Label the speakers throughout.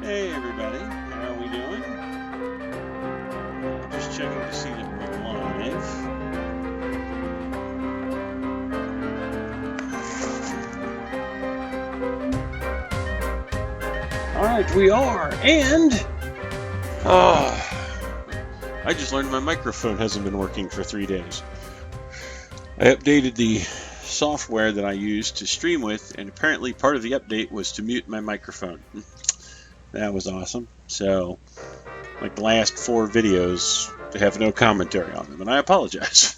Speaker 1: Hey everybody, how are we doing? Just checking to see that we're live. Alright, we are, and I just learned my microphone hasn't been working for 3 days. I updated the software that I use to stream with, and apparently part of the update was to mute my microphone. That was awesome. So, like the last 4 videos, they have no commentary on them, and I apologize.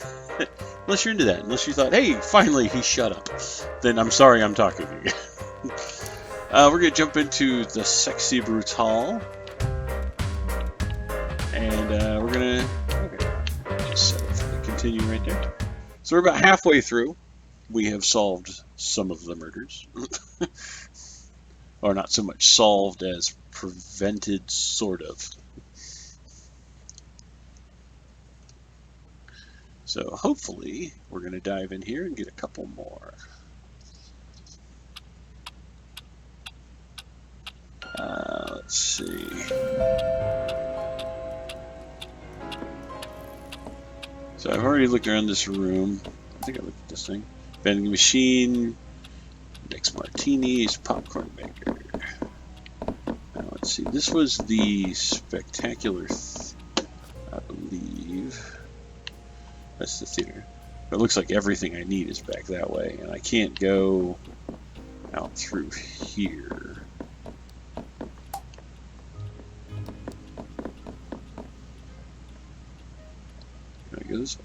Speaker 1: Unless you're into that, unless you thought, hey, finally he shut up, then I'm sorry I'm talking to you. We're going to jump into the Sexy Brutale, and we're going to just set it for the continue right there. So we're about halfway through. We have solved some of the murders. Or not so much solved as prevented, sort of. So hopefully we're going to dive in here and get a couple more. Let's see. So I've already looked around this room. I think I looked at this thing. Vending machine, mixed martinis, popcorn maker. Now let's see. This was the spectacular, I believe. That's the theater. It looks like everything I need is back that way, and I can't go out through here. Can I go this way?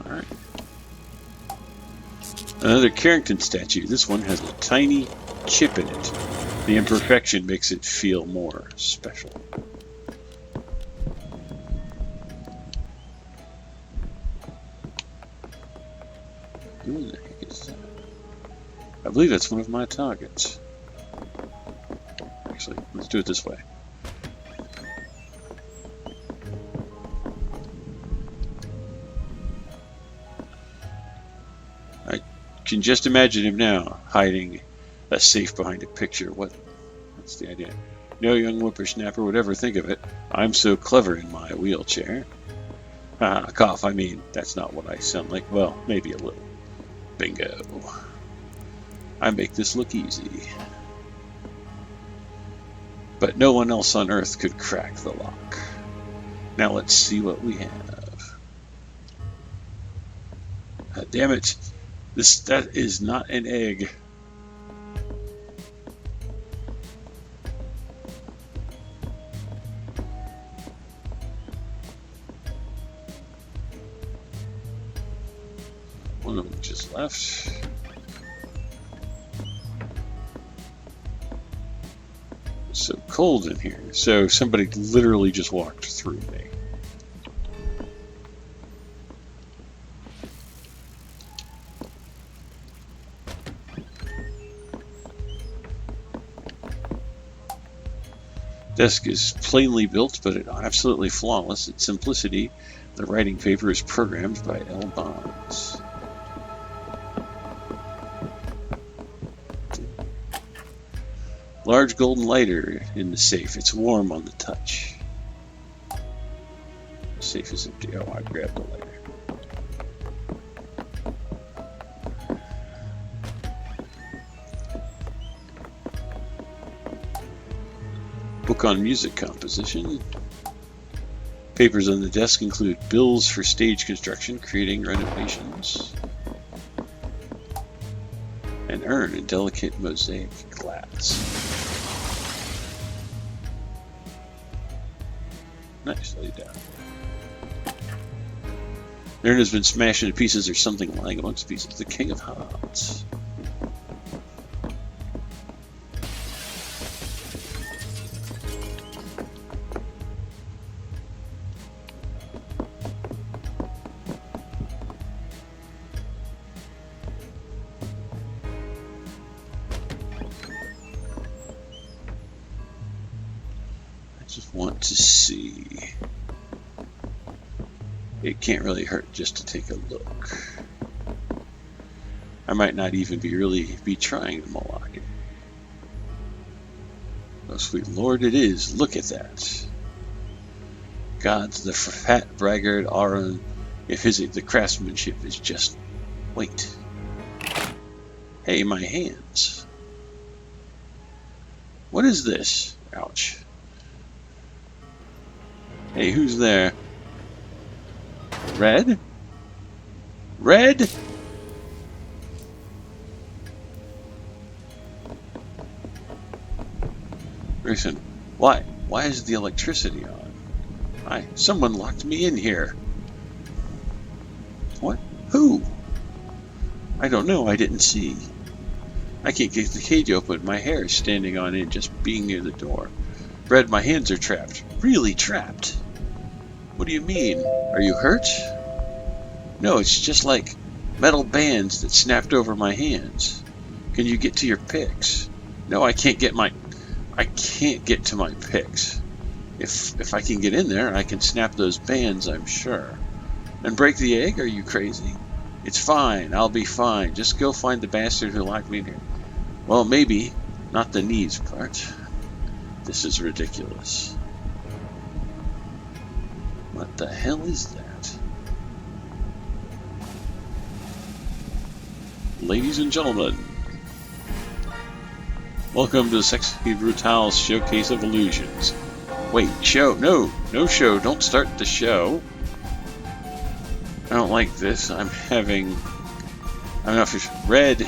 Speaker 1: Alright. Another Carrington statue. This one has a tiny chip in it. The imperfection makes it feel more special. Who the heck is that? I believe that's one of my targets. Actually, let's do it this way. I can just imagine him now, hiding a safe behind a picture. What's the idea? No young whippersnapper would ever think of it. I'm so clever in my wheelchair. Cough, I mean, that's not what I sound like. Well, maybe a little. Bingo. I make this look easy. But no one else on Earth could crack the lock. Now let's see what we have. Damn it. That is not an egg. One of them just left. It's so cold in here. So somebody literally just walked through me. Desk is plainly built, but absolutely flawless. Its simplicity. The writing paper is programmed by L. Bonds. Large golden lighter in the safe. It's warm on the touch. The safe is empty. Oh, I grabbed the lighter. Book on music composition. Papers on the desk include bills for stage construction, creating renovations. An urn in delicate mosaic glass. Nicely done. The urn has been smashed into pieces. There's something lying amongst pieces. The King of Hearts. Just want to see. It can't really hurt just to take a look. I might not even be trying to Murloc it. Oh, sweet Lord, it is. Look at that. Gods, the fat braggart Aron, if the craftsmanship is just... Wait. Hey, my hands. What is this? Ouch. Hey, who's there? Red? Red? Grayson, why? Why is the electricity on? Someone locked me in here. What? Who? I don't know, I didn't see. I can't get the cage open, my hair is standing on end just being near the door. Red, my hands are trapped. Really trapped? What do you mean? Are you hurt? No, it's just like metal bands that snapped over my hands. Can you get to your picks? No, I can't get to my picks. If I can get in there, I can snap those bands, I'm sure. And break the egg? Are you crazy? It's fine, I'll be fine. Just go find the bastard who locked me in here. Well, maybe. Not the knees part. This is ridiculous. What the hell is that? Ladies and gentlemen, welcome to Sexy Brutale Showcase of Illusions. Wait, show? No show. Don't start the show. I don't like this. I'm not red.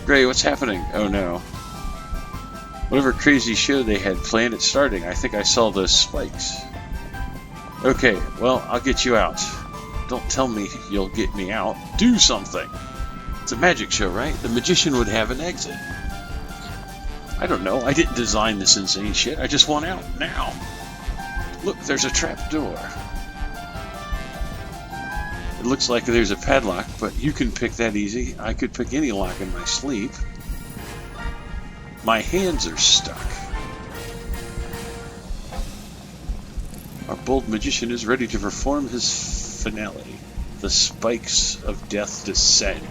Speaker 1: Gray, what's happening? Oh no. Whatever crazy show they had planned at starting, I think I saw those spikes. Okay, well, I'll get you out. Don't tell me you'll get me out. Do something! It's a magic show, right? The magician would have an exit. I don't know. I didn't design this insane shit. I just want out now. Look, there's a trap door. It looks like there's a padlock, but you can pick that easy. I could pick any lock in my sleep. My hands are stuck. Our bold magician is ready to perform his finale. The spikes of death descend.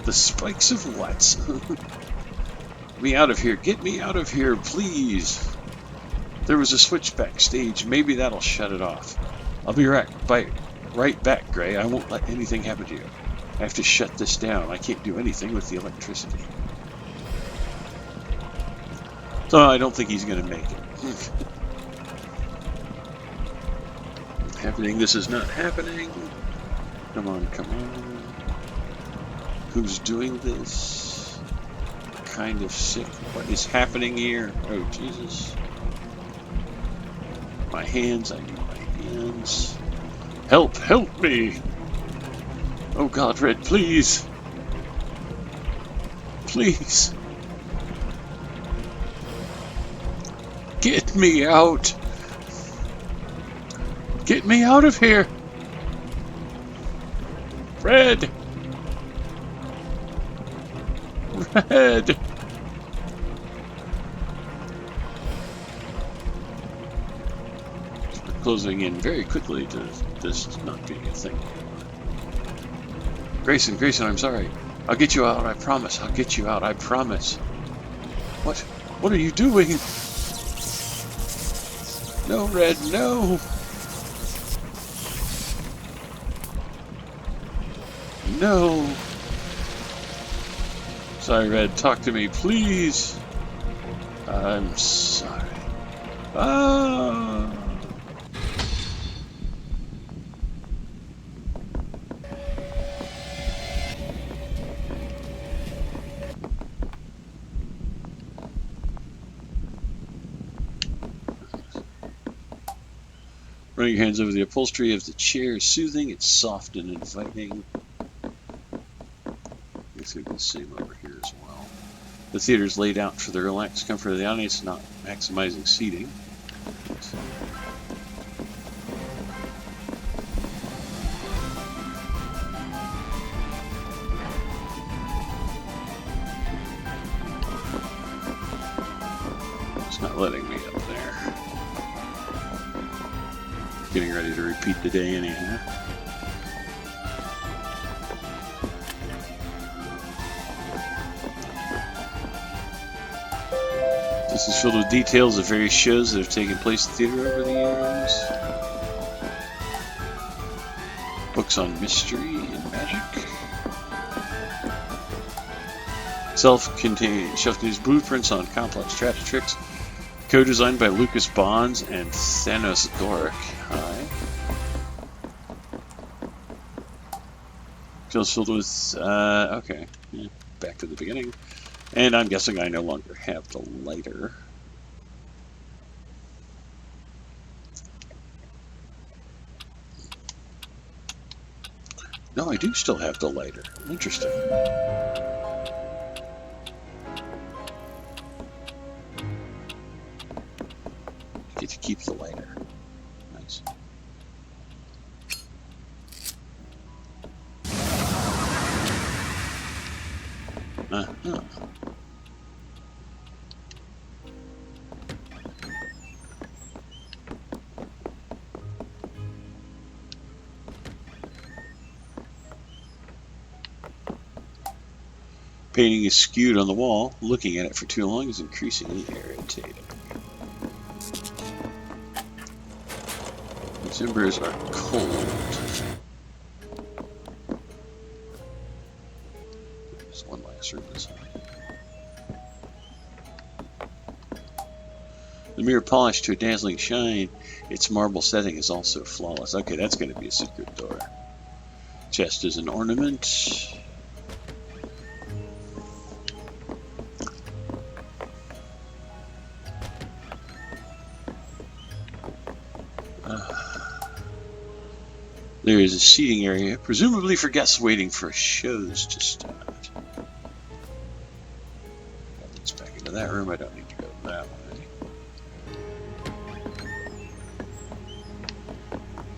Speaker 1: The spikes of what? Get me out of here. Get me out of here, please. There was a switch backstage. Maybe that'll shut it off. I'll be right back, Gray. I won't let anything happen to you. I have to shut this down. I can't do anything with the electricity. So I don't think he's going to make it. Happening. This is not happening. Come on, come on. Who's doing this? Kind of sick. What is happening here? Oh, Jesus. My hands. I need my hands. Help! Help me! Oh God, Red, please! Please! Get me out! Get me out of here! Red! Red! Closing in very quickly to this not being a thing. Grayson, I'm sorry. I'll get you out, I promise. I'll get you out, I promise. What? What are you doing? No, Red, no! No! Sorry, Red, talk to me, please! I'm sorry. Ah! Running your hands over the upholstery of the chair is soothing, it's soft and inviting. I guess we can see them over here as well. The theater is laid out for the relaxed comfort of the audience, not maximizing seating. It's not letting me up there. Getting ready to repeat the day anyhow. This is filled with details of various shows that have taken place in theater over the years. Books on mystery and magic. Self-contained shelf-contains blueprints on complex traps and tricks. Co-designed by Lucas Bonds and Thanos Gorick. Hi. Just filled with, okay. Yeah, back to the beginning. And I'm guessing I no longer have the lighter. No, I do still have the lighter. Interesting. I get to keep the lighter. Nice. Uh-huh. Painting is skewed on the wall. Looking at it for too long is increasingly irritating. These embers are cold. There's one last room this way. The mirror polished to a dazzling shine. Its marble setting is also flawless. Okay, that's going to be a secret door. Chest is an ornament. There is a seating area, presumably for guests waiting for shows to start. That leads back into that room. I don't need to go to that one.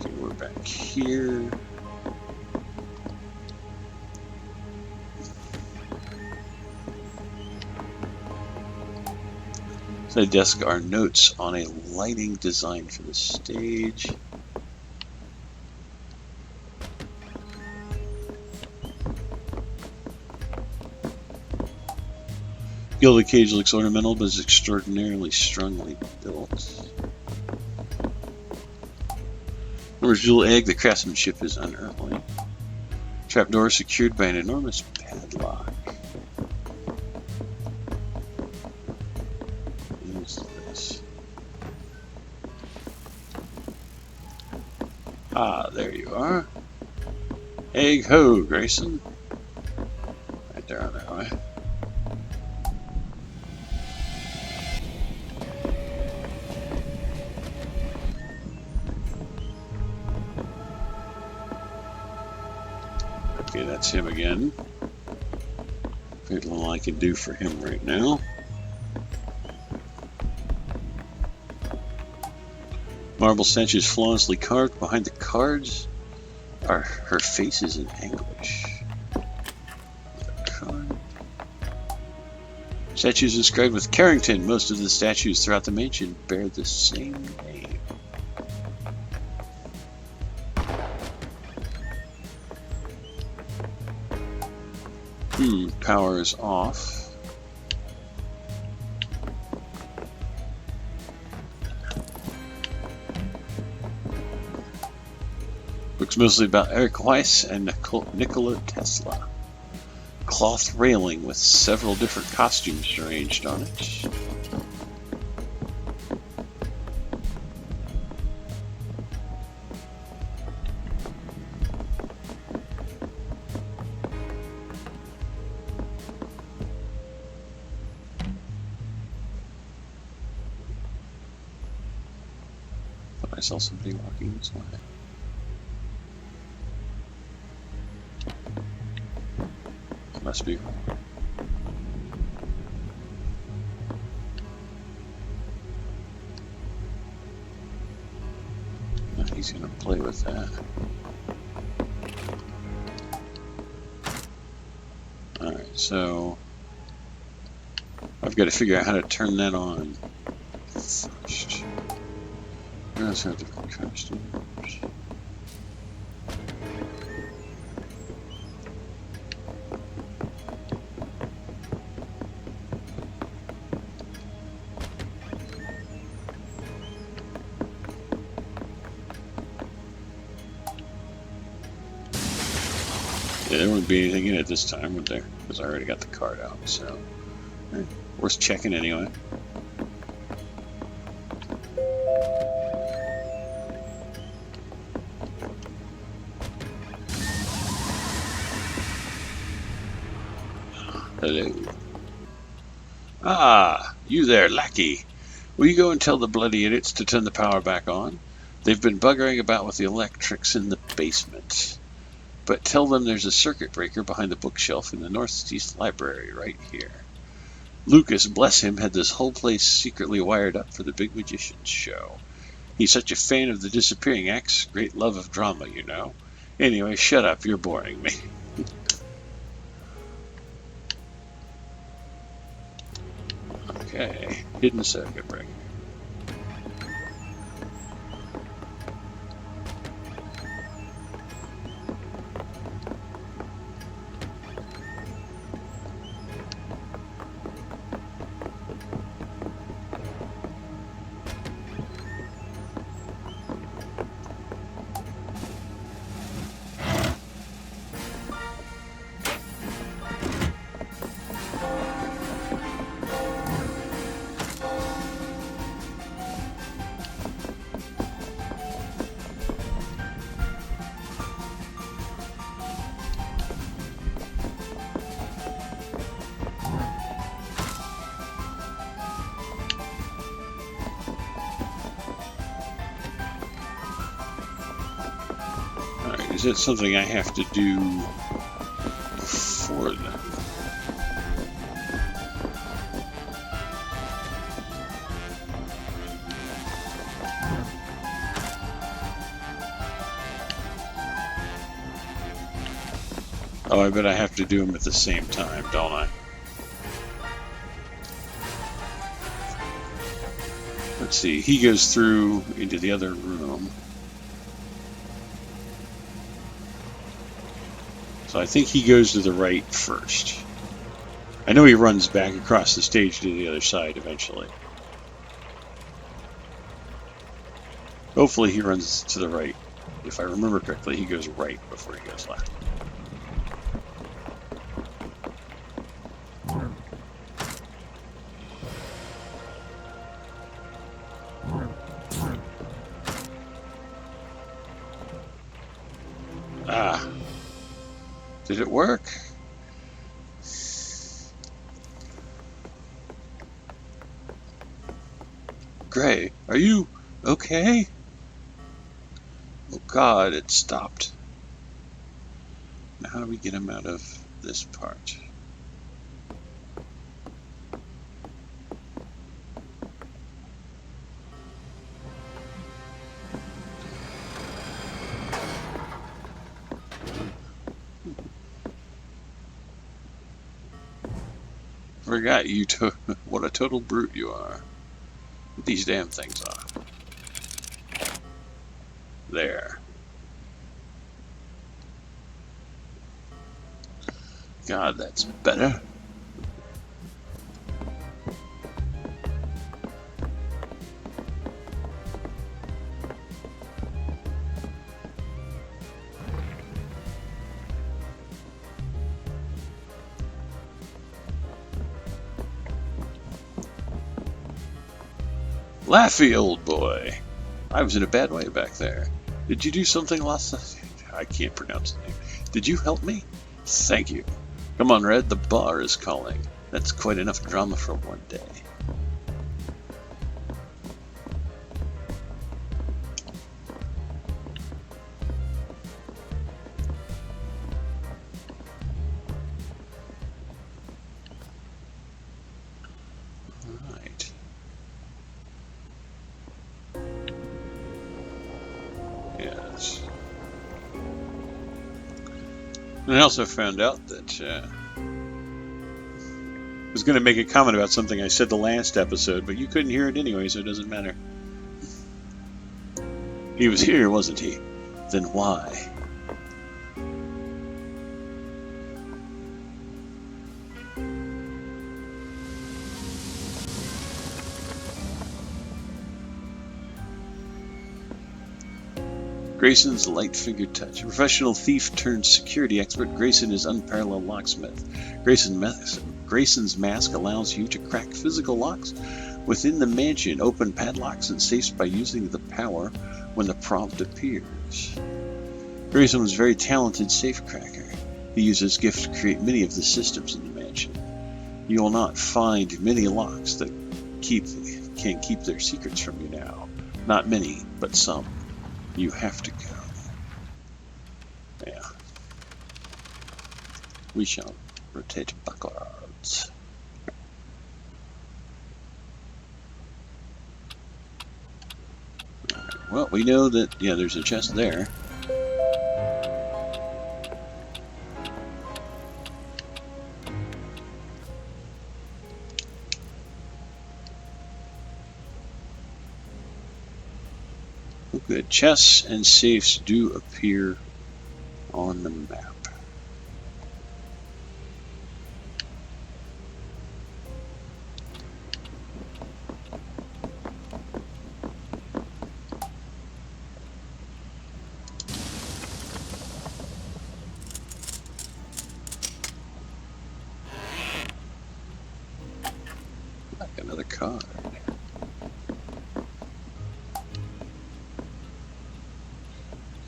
Speaker 1: Okay, we're back here. Side desk are notes on a lighting design for the stage. Gilded cage looks ornamental, but is extraordinarily strongly built. Number jewel egg, the craftsmanship is unearthly. Trapdoor secured by an enormous padlock. What is this? Ah, there you are. Egg ho, Grayson. Right there on that way. Okay, that's him again. Very little I can do for him right now. Marble statues flawlessly carved. Behind the cards are her faces in anguish. Statues inscribed with Carrington. Most of the statues throughout the mansion bear the same name. Power is off. Looks mostly about Eric Weiss and Nikola Tesla. Cloth railing with several different costumes arranged on it. I saw somebody walking this way. Must be. He's gonna play with that. Alright, so I've got to figure out how to turn that on first. Let's have different costumes. Yeah, there wouldn't be anything in it this time, would there? Because I already got the card out, so worth checking anyway. Hello. Ah, you there, lackey. Will you go and tell the bloody idiots to turn the power back on? They've been buggering about with the electrics in the basement. But tell them there's a circuit breaker behind the bookshelf in the Northeast Library right here. Lucas, bless him, had this whole place secretly wired up for the big magician's show. He's such a fan of the disappearing acts, great love of drama, you know. Anyway, shut up, you're boring me. Okay, hidden circuit breaker. Is that something I have to do before then? Oh, I bet I have to do them at the same time, don't I? Let's see, he goes through into the other room. So I think he goes to the right first. I know he runs back across the stage to the other side eventually. Hopefully he runs to the right. If I remember correctly, he goes right before he goes left. Ah. Did it work? Gray, are you okay? Oh God, it stopped. Now how do we get him out of this part? Forgot you what a total brute you are. Put these damn things on. There. God, that's better. Laffy, old boy. I was in a bad way back there. Did you do something last... I can't pronounce the name. Did you help me? Thank you. Come on, Red, the bar is calling. That's quite enough drama for one day. Alright. Yes. And I also found out that I was going to make a comment about something I said the last episode, but you couldn't hear it anyway, so it doesn't matter. He was here, wasn't he? Then why? Grayson's light-fingered touch. A professional thief turned security expert, Grayson is unparalleled locksmith. Grayson's mask allows you to crack physical locks within the mansion, open padlocks and safes by using the power when the prompt appears. Grayson was a very talented safecracker. He used his gift to create many of the systems in the mansion. You will not find many locks that can keep their secrets from you now. Not many, but some. You have to go. Yeah. We shall rotate backwards. Well, we know that, yeah, there's a chest there. Good. Chests and safes do appear on the map. Like another card.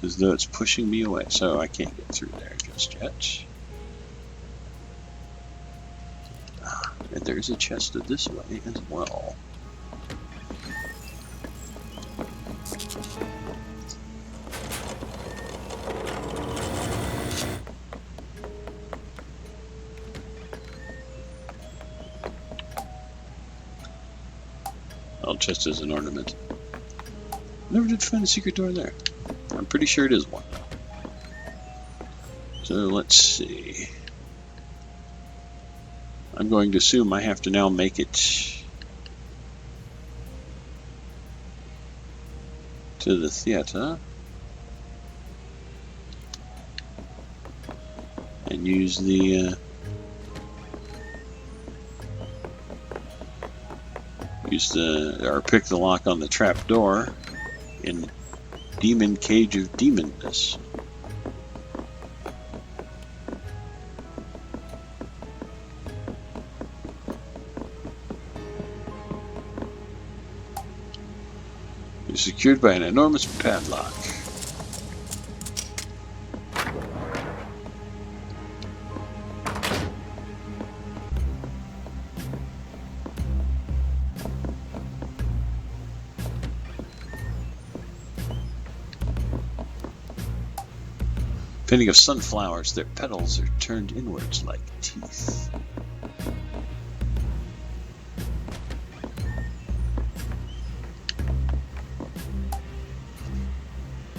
Speaker 1: As though it's pushing me away, so I can't get through there just yet. And there's a chest this way as well. Oh, chest is an ornament. Never did find a secret door there. I'm pretty sure it is one. So let's see. I'm going to assume I have to now make it to the theater and use the or pick the lock on the trap door in Demon Cage of Demonness. It's secured by an enormous padlock. Painting of sunflowers, their petals are turned inwards like teeth.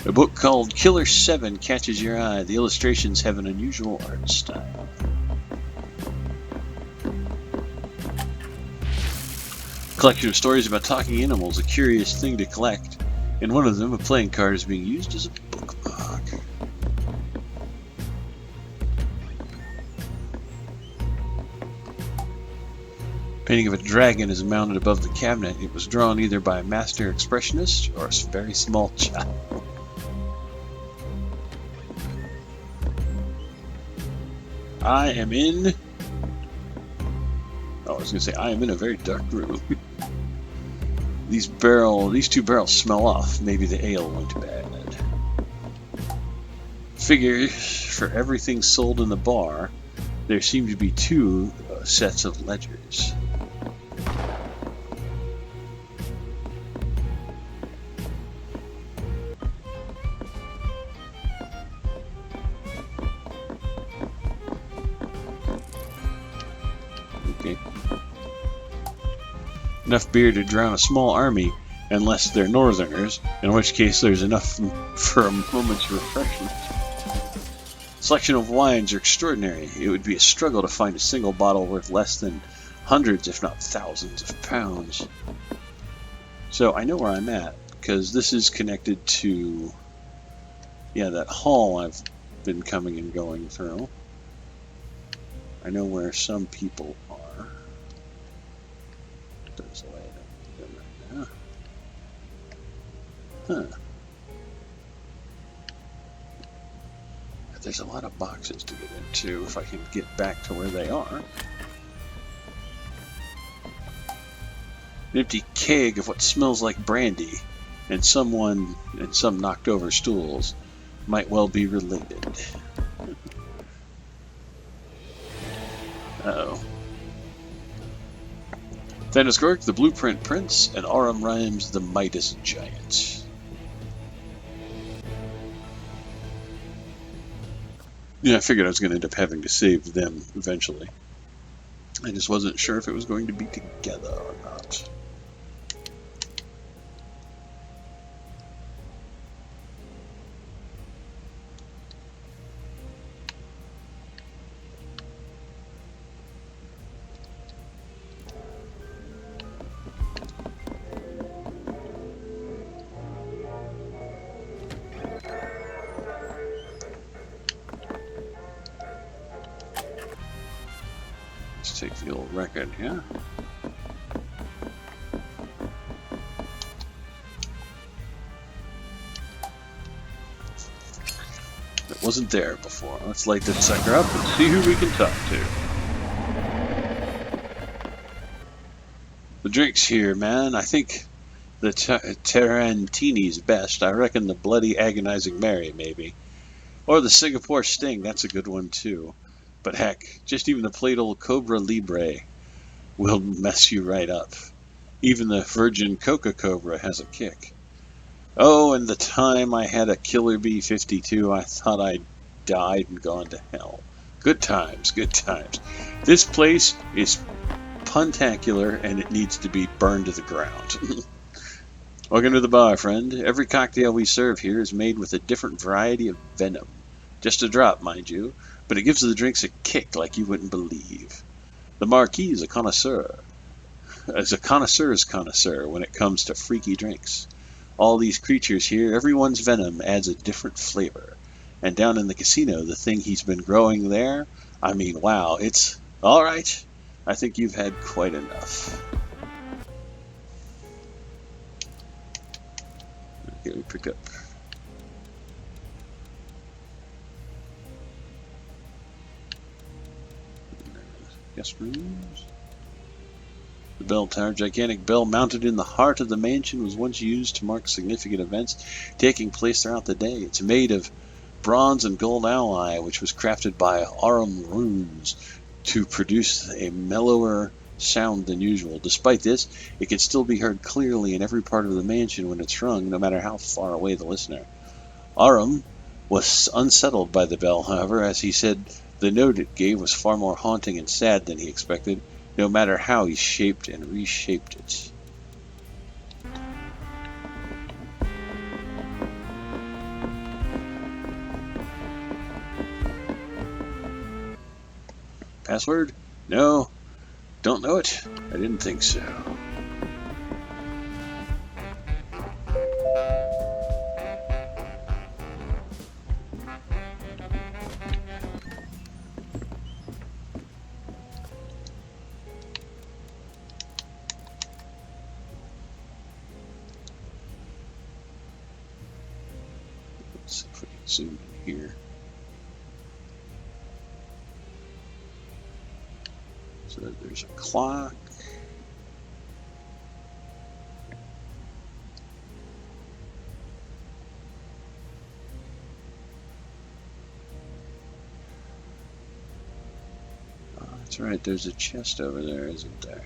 Speaker 1: A book called Killer 7 catches your eye. The illustrations have an unusual art style. Collection of stories about talking animals, a curious thing to collect. In one of them, a playing card is being used as a bookmark. Painting of a dragon is mounted above the cabinet. It was drawn either by a master expressionist or a very small child. I am in... Oh, I was going to say, I am in a very dark room. These two barrels smell off. Maybe the ale went bad. Figures for everything sold in the bar. There seem to be two sets of ledgers. Enough beer to drown a small army, unless they're northerners, in which case there's enough for a moment's refreshment. Selection of wines are extraordinary. It would be a struggle to find a single bottle worth less than hundreds, if not thousands of pounds. So I know where I'm at, because this is connected to, yeah, that hall I've been coming and going through. I know where some people are. There's a way to go right now. Huh. there's a lot of boxes to get into if I can get back to where they are. An empty keg of what smells like brandy and someone and some knocked over stools might well be related. Uh-oh. Thanos Gork, the Blueprint Prince, and Aurum Rhymes, the Midas Giant. Yeah, I figured I was going to end up having to save them eventually. I just wasn't sure if it was going to be together or not. Take the old record here. It wasn't there before. Let's light that sucker up and see who we can talk to. The drinks here, man. I think the Tarantini's best. I reckon the Bloody Agonizing Mary, maybe. Or the Singapore Sting. That's a good one, too. But heck, just even the plain old Cobra Libre will mess you right up. Even the Virgin Coca Cobra has a kick. Oh, and the time I had a Killer B-52, I thought I'd died and gone to hell. Good times, good times. This place is puntacular, and it needs to be burned to the ground. Welcome to the bar, friend. Every cocktail we serve here is made with a different variety of venom. Just a drop, mind you. But it gives the drinks a kick like you wouldn't believe. The Marquis is a connoisseur. As a connoisseur's connoisseur when it comes to freaky drinks. All these creatures here, everyone's venom adds a different flavor. And down in the casino, the thing he's been growing there, I mean, wow, it's... Alright, I think you've had quite enough. Okay, we pick up... guest rooms. The bell tower, gigantic bell mounted in the heart of the mansion, was once used to mark significant events taking place throughout the day. It's made of bronze and gold alloy, which was crafted by Aurum runes to produce a mellower sound than usual. Despite this, it can still be heard clearly in every part of the mansion when it's rung, no matter how far away the listener. Aurum was unsettled by the bell, however, as he said the note it gave was far more haunting and sad than he expected, no matter how he shaped and reshaped it. Password? No. Don't know it? I didn't think so. Let's see if we can zoom in here. So there's a clock. Oh, that's right, there's a chest over there, isn't there?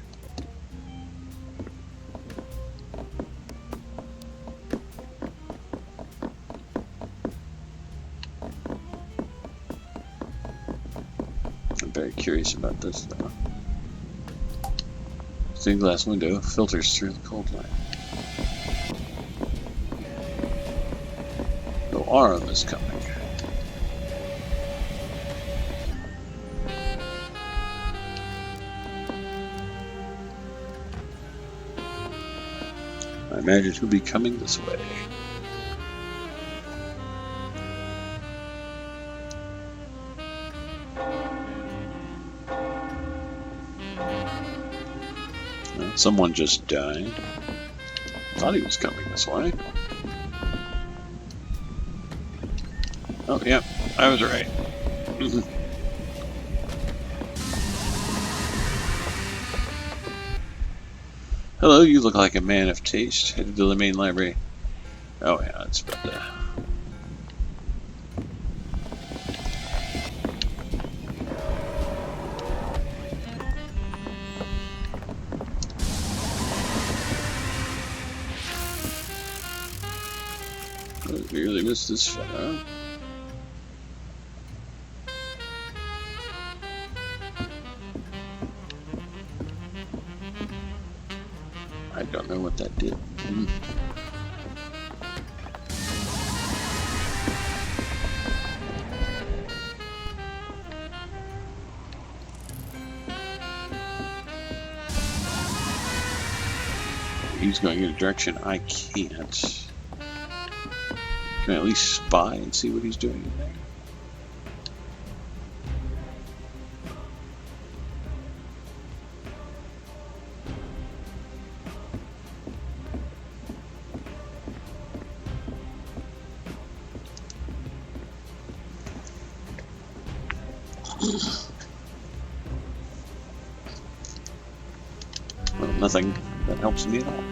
Speaker 1: I'm very curious about this though. Stained glass window filters through the cold light. The Aurum is coming. I imagine he'll be coming this way. Someone just died. Thought he was coming this way. Oh, yeah. I was right. Hello, you look like a man of taste. Headed to the main library. Oh yeah, that's about that. I really missed this fellow. I don't know what that did. He's going in a direction I can't. Can I at least spy and see what he's doing in there? Well, nothing that helps me at all.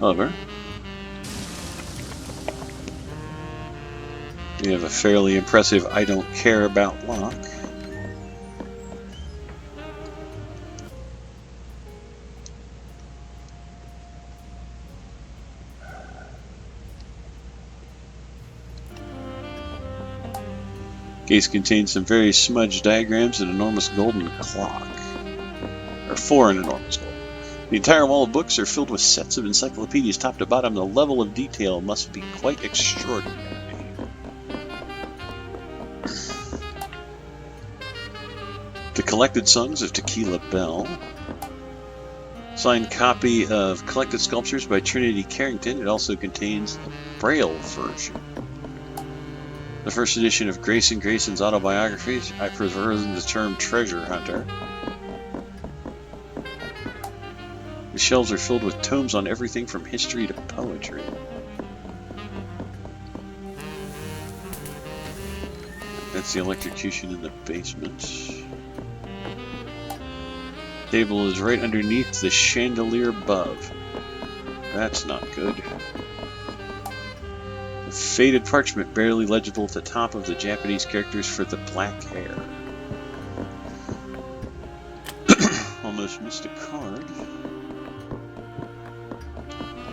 Speaker 1: However, we have a fairly impressive I don't care about lock. Case contains some very smudged diagrams and an enormous golden clock. Or for an enormous gold. The entire wall of books are filled with sets of encyclopedias top to bottom. The level of detail must be quite extraordinary. The collected songs of Tequila Bell. Signed copy of collected sculptures by Trinity Carrington. It also contains the Braille version. The first edition of Grayson Grayson's autobiographies. I prefer the term treasure hunter. The shelves are filled with tomes on everything from history to poetry. That's the electrocution in the basement. Table is right underneath the chandelier above. That's not good. The faded parchment barely legible at the top of the Japanese characters for the black hair. Almost missed a card.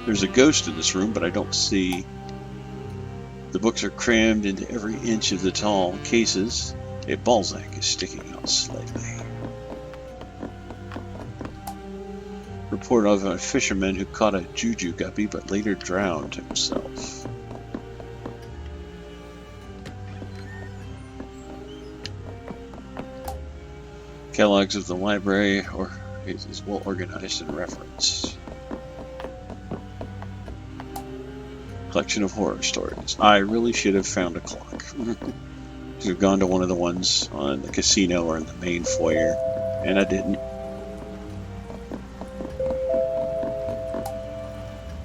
Speaker 1: There's a ghost in this room, but I don't see. The books are crammed into every inch of the tall cases. A Balzac is sticking out slightly. Report of a fisherman who caught a juju guppy but later drowned himself. Catalogs of the library is well organized and referenced. Collection of horror stories. I really should have found a clock. Should have gone to one of the ones on the casino or in the main foyer, and I didn't.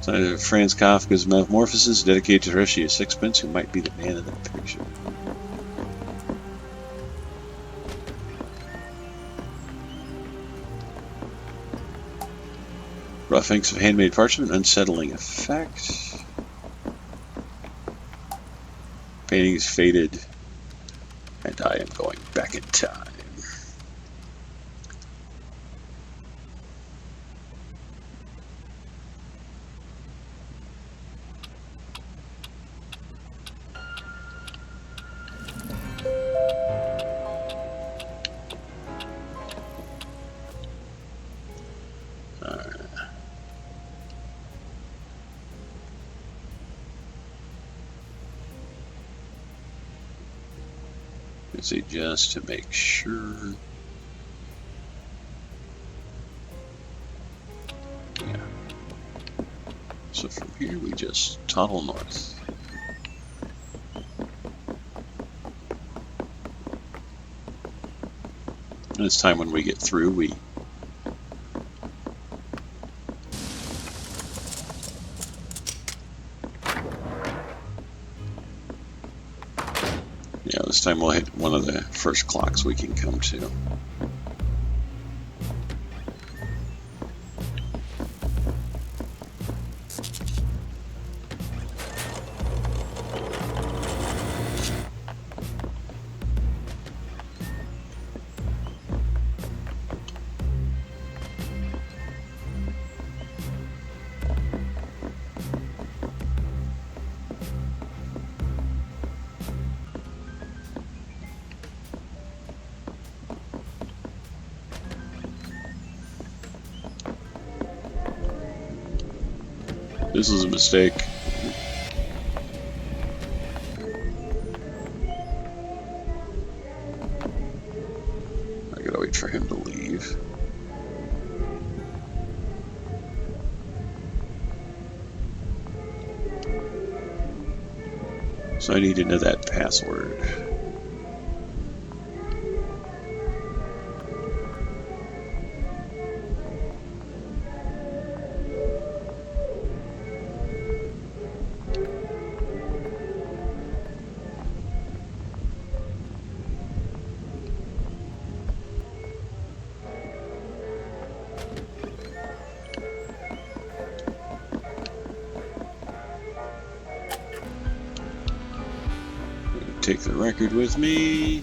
Speaker 1: So Franz Kafka's Metamorphosis, dedicated to Horatio Sixpence, who might be the man in the picture. Rough inks of handmade parchment, unsettling effect. Painting is faded, and I am going back in time. Just to make sure. Yeah. So from here we just toddle north. And it's time when we get through, we This time we'll hit one of the first clocks we can come to. This was a mistake. I gotta wait for him to leave. So I need to know that password. Take the record with me.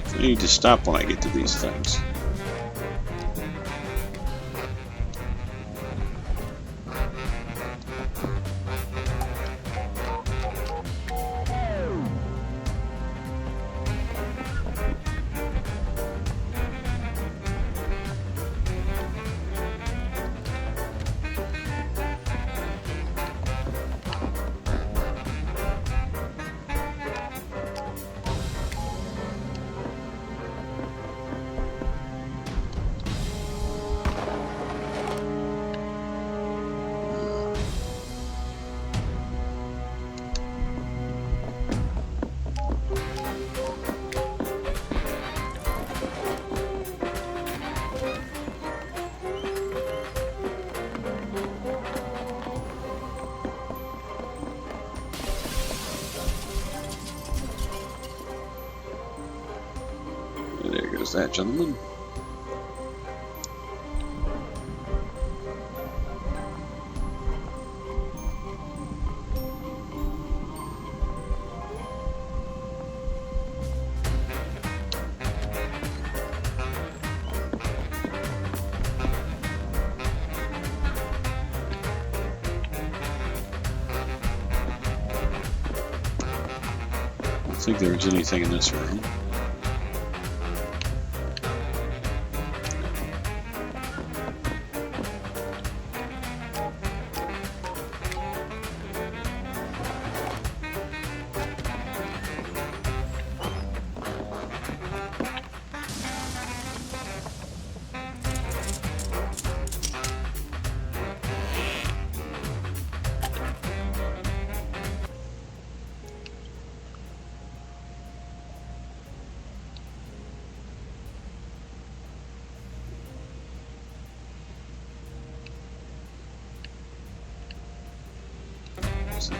Speaker 1: I need to stop when I get to these things. There goes that gentleman. I don't think there was anything in this room.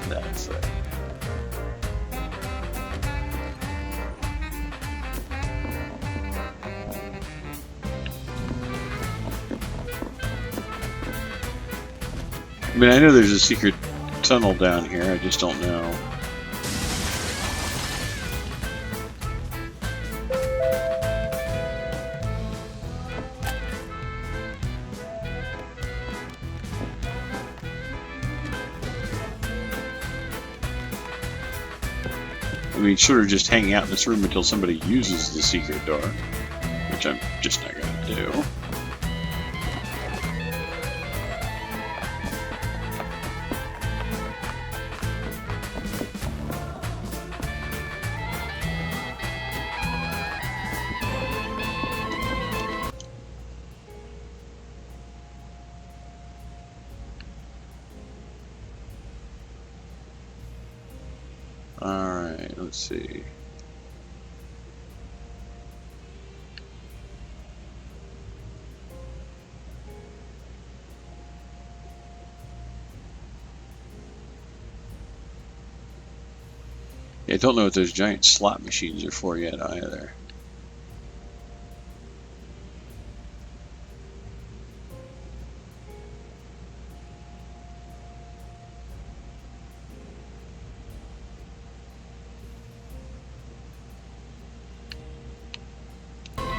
Speaker 1: That's it. I mean, I know there's a secret tunnel down here, I just don't know. I mean, sort of just hanging out in this room until somebody uses the secret door, which I'm just not going to do. Let's see. I don't know what those giant slot machines are for yet either.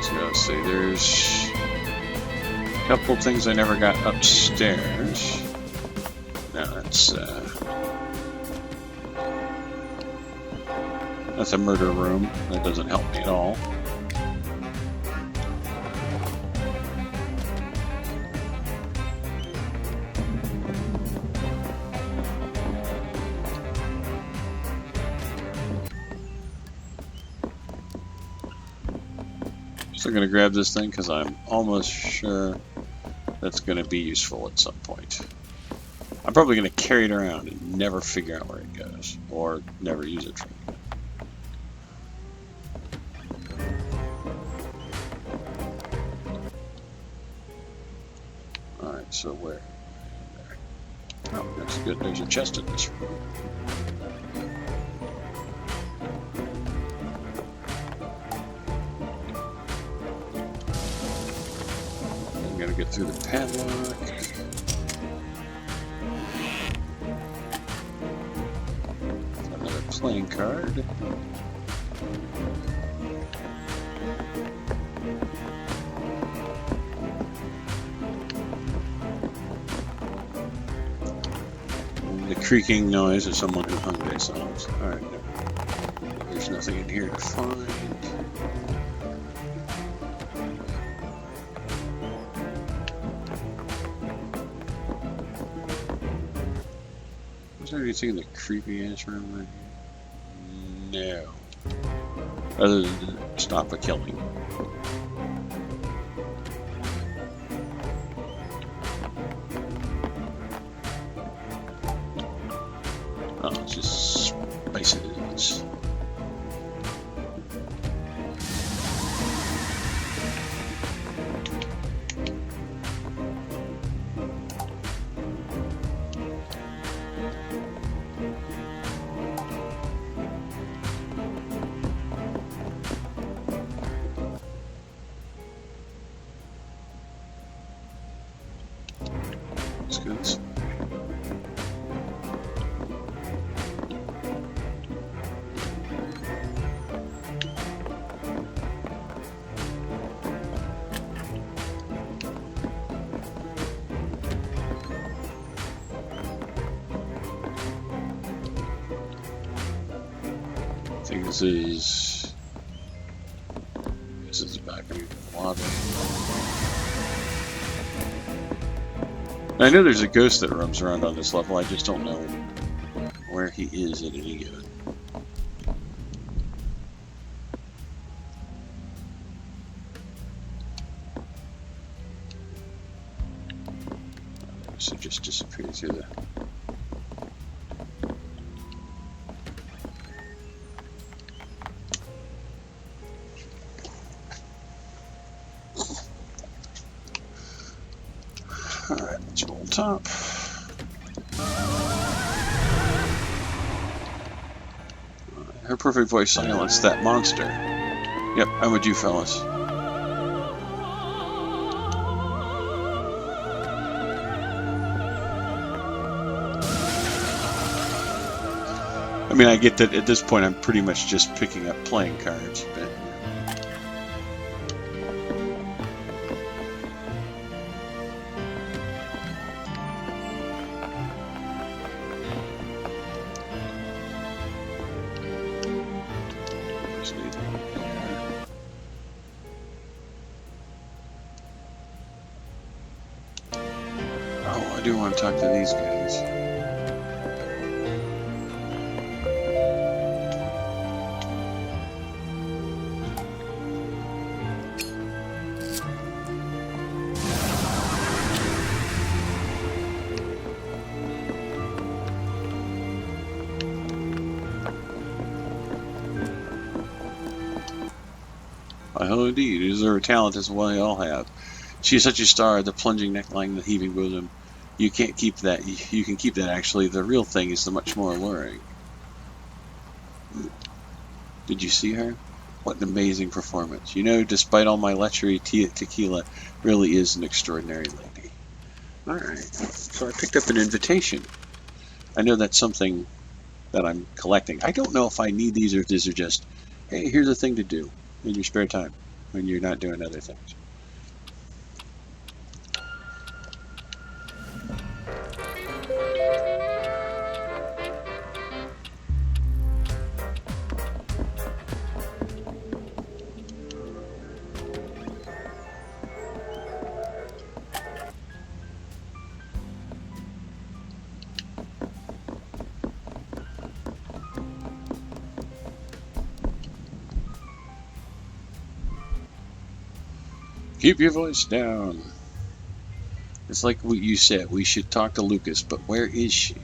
Speaker 1: So let's see, there's a couple things I never got upstairs. No, that's a murder room. That doesn't help me at all. Still going to grab this thing because I'm almost sure that's going to be useful at some point. I'm probably going to carry it around and never figure out where it goes, or never use it for anything. Alright, so where? There. Oh, that's good. There's a chest in this room. I'm going to get through the padlock. Another playing card. The creaking noise of someone who hung themselves. Alright, no. There's nothing in here to find. Was there anything in the creepy ass room right here? No. Other than stop a killing. Oh, it's just spices. That's good. I think this is the back of the lobby. I know there's a ghost that roams around on this level, I just don't know where he is at any given. So just disappear through the... Alright, let's roll top. Her perfect voice silenced that monster. Yep, I'm with you fellas. I mean, I get that at this point I'm pretty much just picking up playing cards, but... Oh, I do want to talk to these guys. Oh, indeed. You deserve a talent as well we all have. She is such a star, the plunging neckline, the heaving bosom. You can't keep that. You can keep that, actually. The real thing is the much more alluring. Did you see her? What an amazing performance. You know, despite all my lechery, Tequila really is an extraordinary lady. Alright, so I picked up an invitation. I know that's something that I'm collecting. I don't know if I need these or if these are just, hey, here's a thing to do in your spare time when you're not doing other things. Keep your voice down. It's like what you said. We should talk to Lucas, but where is she?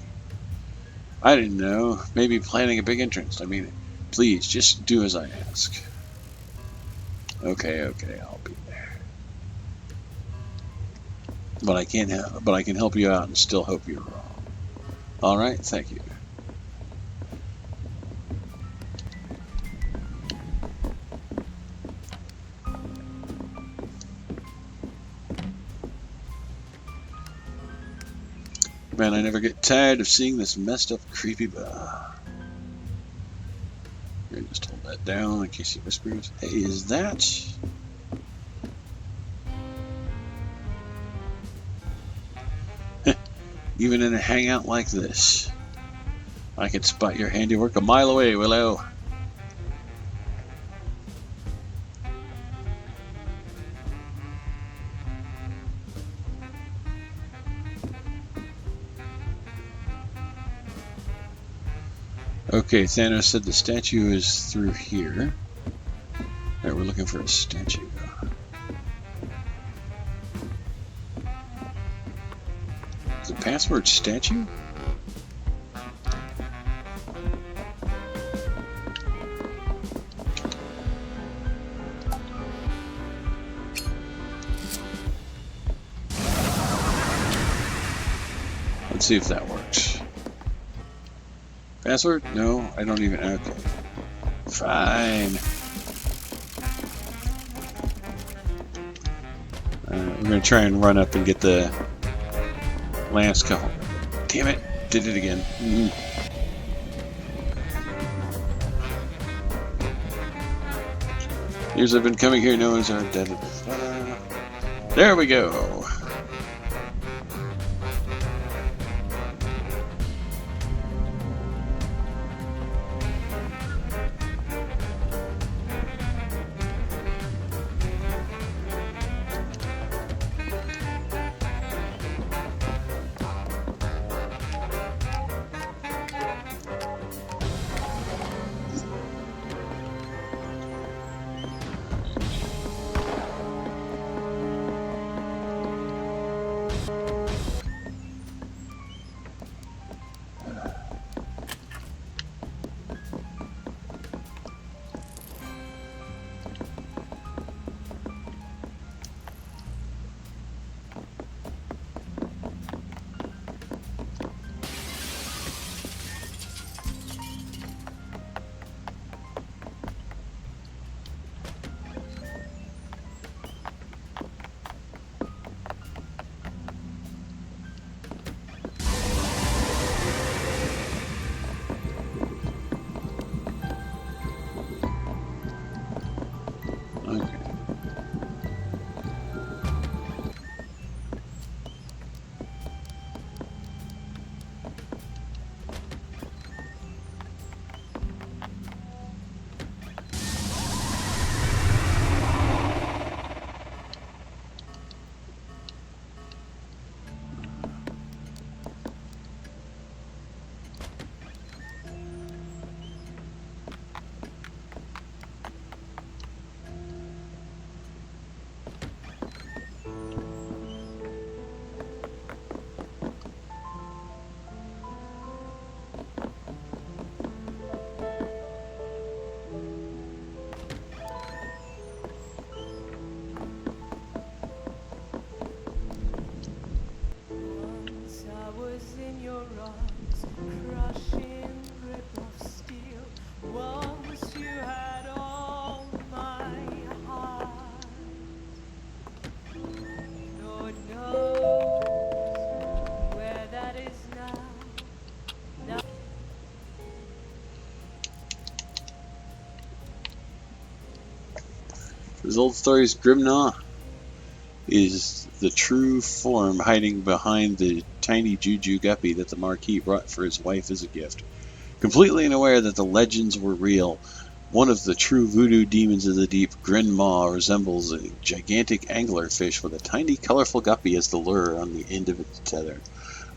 Speaker 1: I didn't know. Maybe planning a big entrance. I mean, please, just do as I ask. Okay, I'll be there. But I can't help. But I can help you out and still hope you're wrong. All right, thank you. Man, I never get tired of seeing this messed up, creepy. Here, just hold that down in case he whispers. Hey, is that? Even in a hangout like this, I can spot your handiwork a mile away, Willow. Okay, Thanos said the statue is through here. Alright, we're looking for a statue. Is the password statue? Let's see if that works. Password? No, I don't even. Okay. Fine. We're gonna try and run up and get the last couple. Damn it! Did it again. Years I've been coming here, no one's ever dead. There we go. As old stories, Grimnaw is the true form hiding behind the tiny juju guppy that the Marquis brought for his wife as a gift. Completely unaware that the legends were real, one of the true voodoo demons of the deep, Grin Maw, resembles a gigantic anglerfish with a tiny, colorful guppy as the lure on the end of its tether.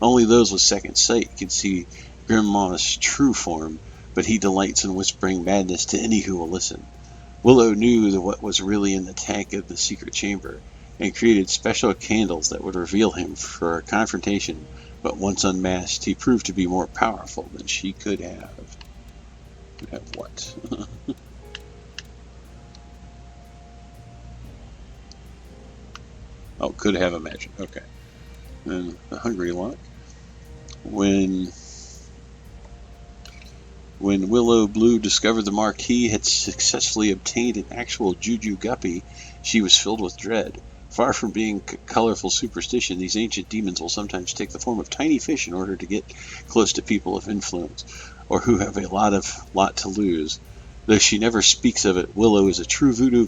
Speaker 1: Only those with second sight can see Grin Maw's true form, but he delights in whispering madness to any who will listen. Willow knew what was really in the tank of the secret chamber, and created special candles that would reveal him for a confrontation, but once unmasked, he proved to be more powerful than she could have. Could have what? Oh, could have imagined. Okay. And the Hungry Lock. When Willow Blue discovered the Marquis had successfully obtained an actual Juju Guppy, she was filled with dread. Far from being colorful superstition, these ancient demons will sometimes take the form of tiny fish in order to get close to people of influence, or who have a lot to lose. Though she never speaks of it, Willow is a true voodoo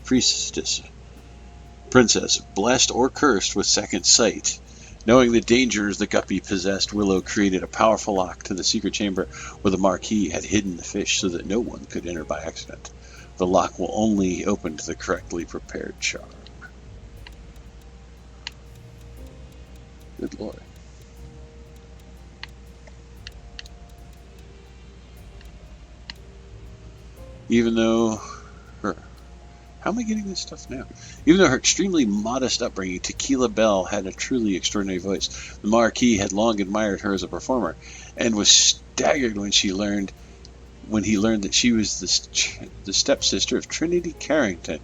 Speaker 1: princess, blessed or cursed with second sight. Knowing the dangers the guppy possessed, Willow created a powerful lock to the secret chamber where the Marquis had hidden the fish so that no one could enter by accident. The lock will only open to the correctly prepared charm. Good Lord. Even though her... How am I getting this stuff now? Even though her extremely modest upbringing, Tequila Belle had a truly extraordinary voice. The Marquis had long admired her as a performer, and was staggered when he learned that she was the stepsister of Trinity Carrington.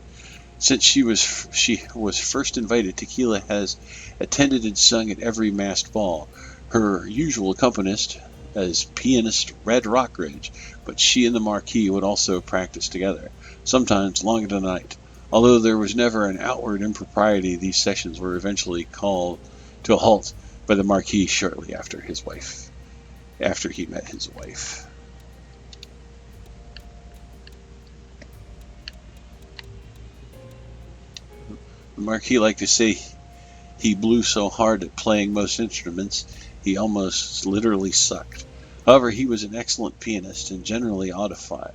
Speaker 1: Since she was first invited, Tequila has attended and sung at every masked ball. Her usual accompanist as pianist Red Rockridge, but she and the Marquis would also practice together, sometimes long into the night. Although there was never an outward impropriety, these sessions were eventually called to a halt by the Marquis shortly after he met his wife. The Marquis liked to say he blew so hard at playing most instruments, he almost literally sucked. However, he was an excellent pianist and general audiophile.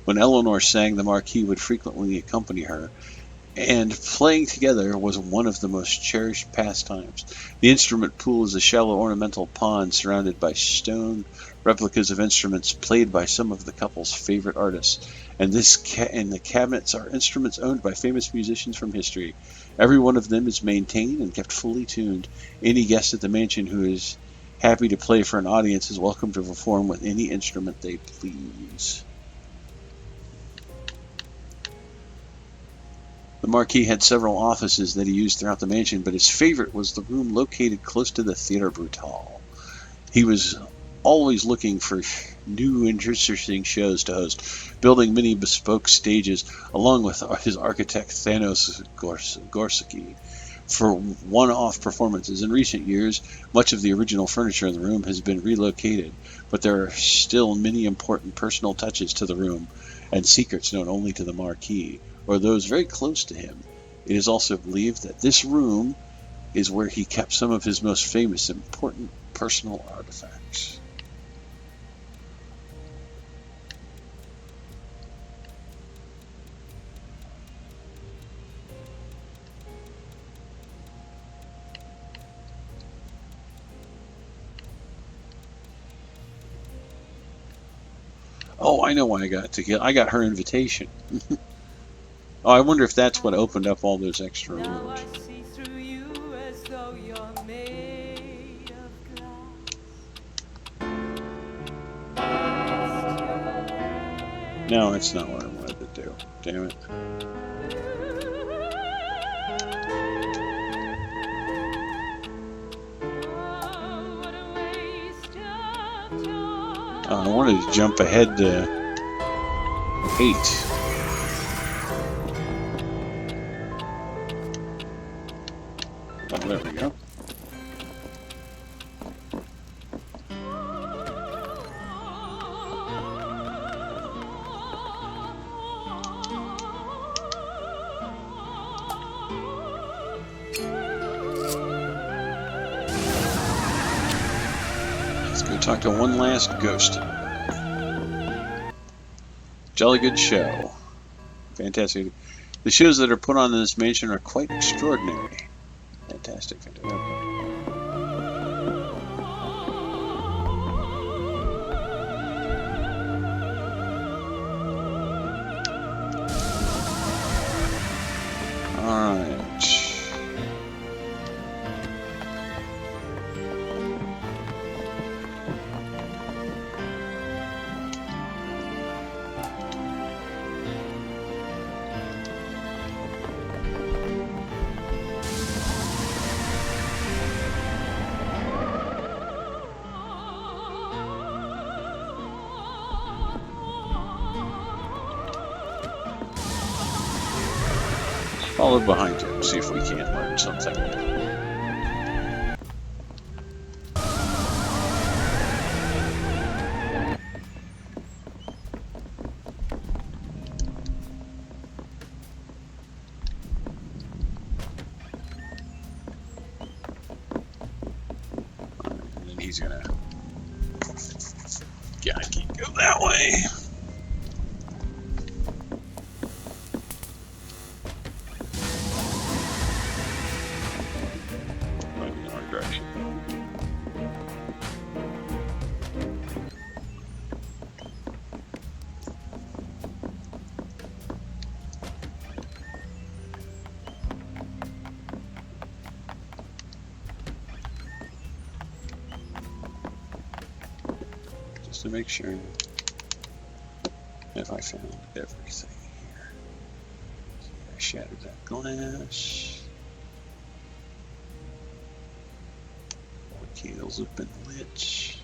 Speaker 1: When Eleanor sang, the Marquis would frequently accompany her, and playing together was one of the most cherished pastimes. The instrument pool is a shallow ornamental pond surrounded by stone replicas of instruments played by some of the couple's favorite artists, and the cabinets are instruments owned by famous musicians from history. Every one of them is maintained and kept fully tuned. Any guest at the mansion who is happy to play for an audience is welcome to perform with any instrument they please. The Marquis had several offices that he used throughout the mansion, but his favorite was the room located close to the Theatre Brutale. He was always looking for new interesting shows to host, building many bespoke stages along with his architect Thanos Gorski for one-off performances. In recent years, much of the original furniture in the room has been relocated, but there are still many important personal touches to the room and secrets known only to the Marquis or those very close to him. It is also believed that this room is where he kept some of his most famous important personal artifacts. Oh, I know why I got Tequila. I got her invitation. Oh, I wonder if that's what opened up all those extra rooms. No, that's not what I wanted to do. Damn it. I wanted to jump ahead to 8. Oh, there we go. talk to one last ghost. Jolly good show. Fantastic. The shows that are put on in this mansion are quite extraordinary. Fantastic. Alright. Follow behind him, see if we can't learn something. And then he's gonna... Yeah, I can't go that way. To make sure if I found everything here. I shattered that glass. All the candles have been lit.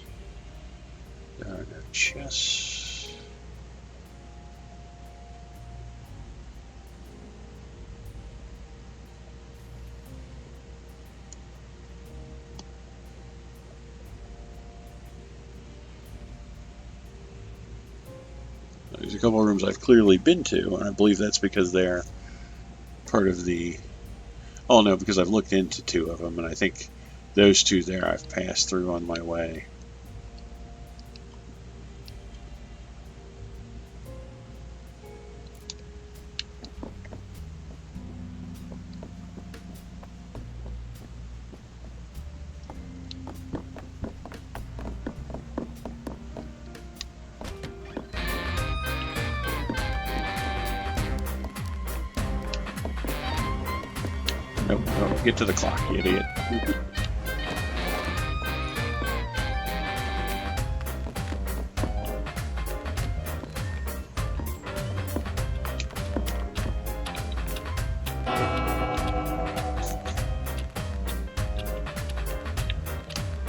Speaker 1: There are no chests. There's a couple of rooms I've clearly been to, and I believe that's because they're part of the... Oh no, because I've looked into two of them, and I think those two there I've passed through on my way. Nope, no, get to the clock, you idiot.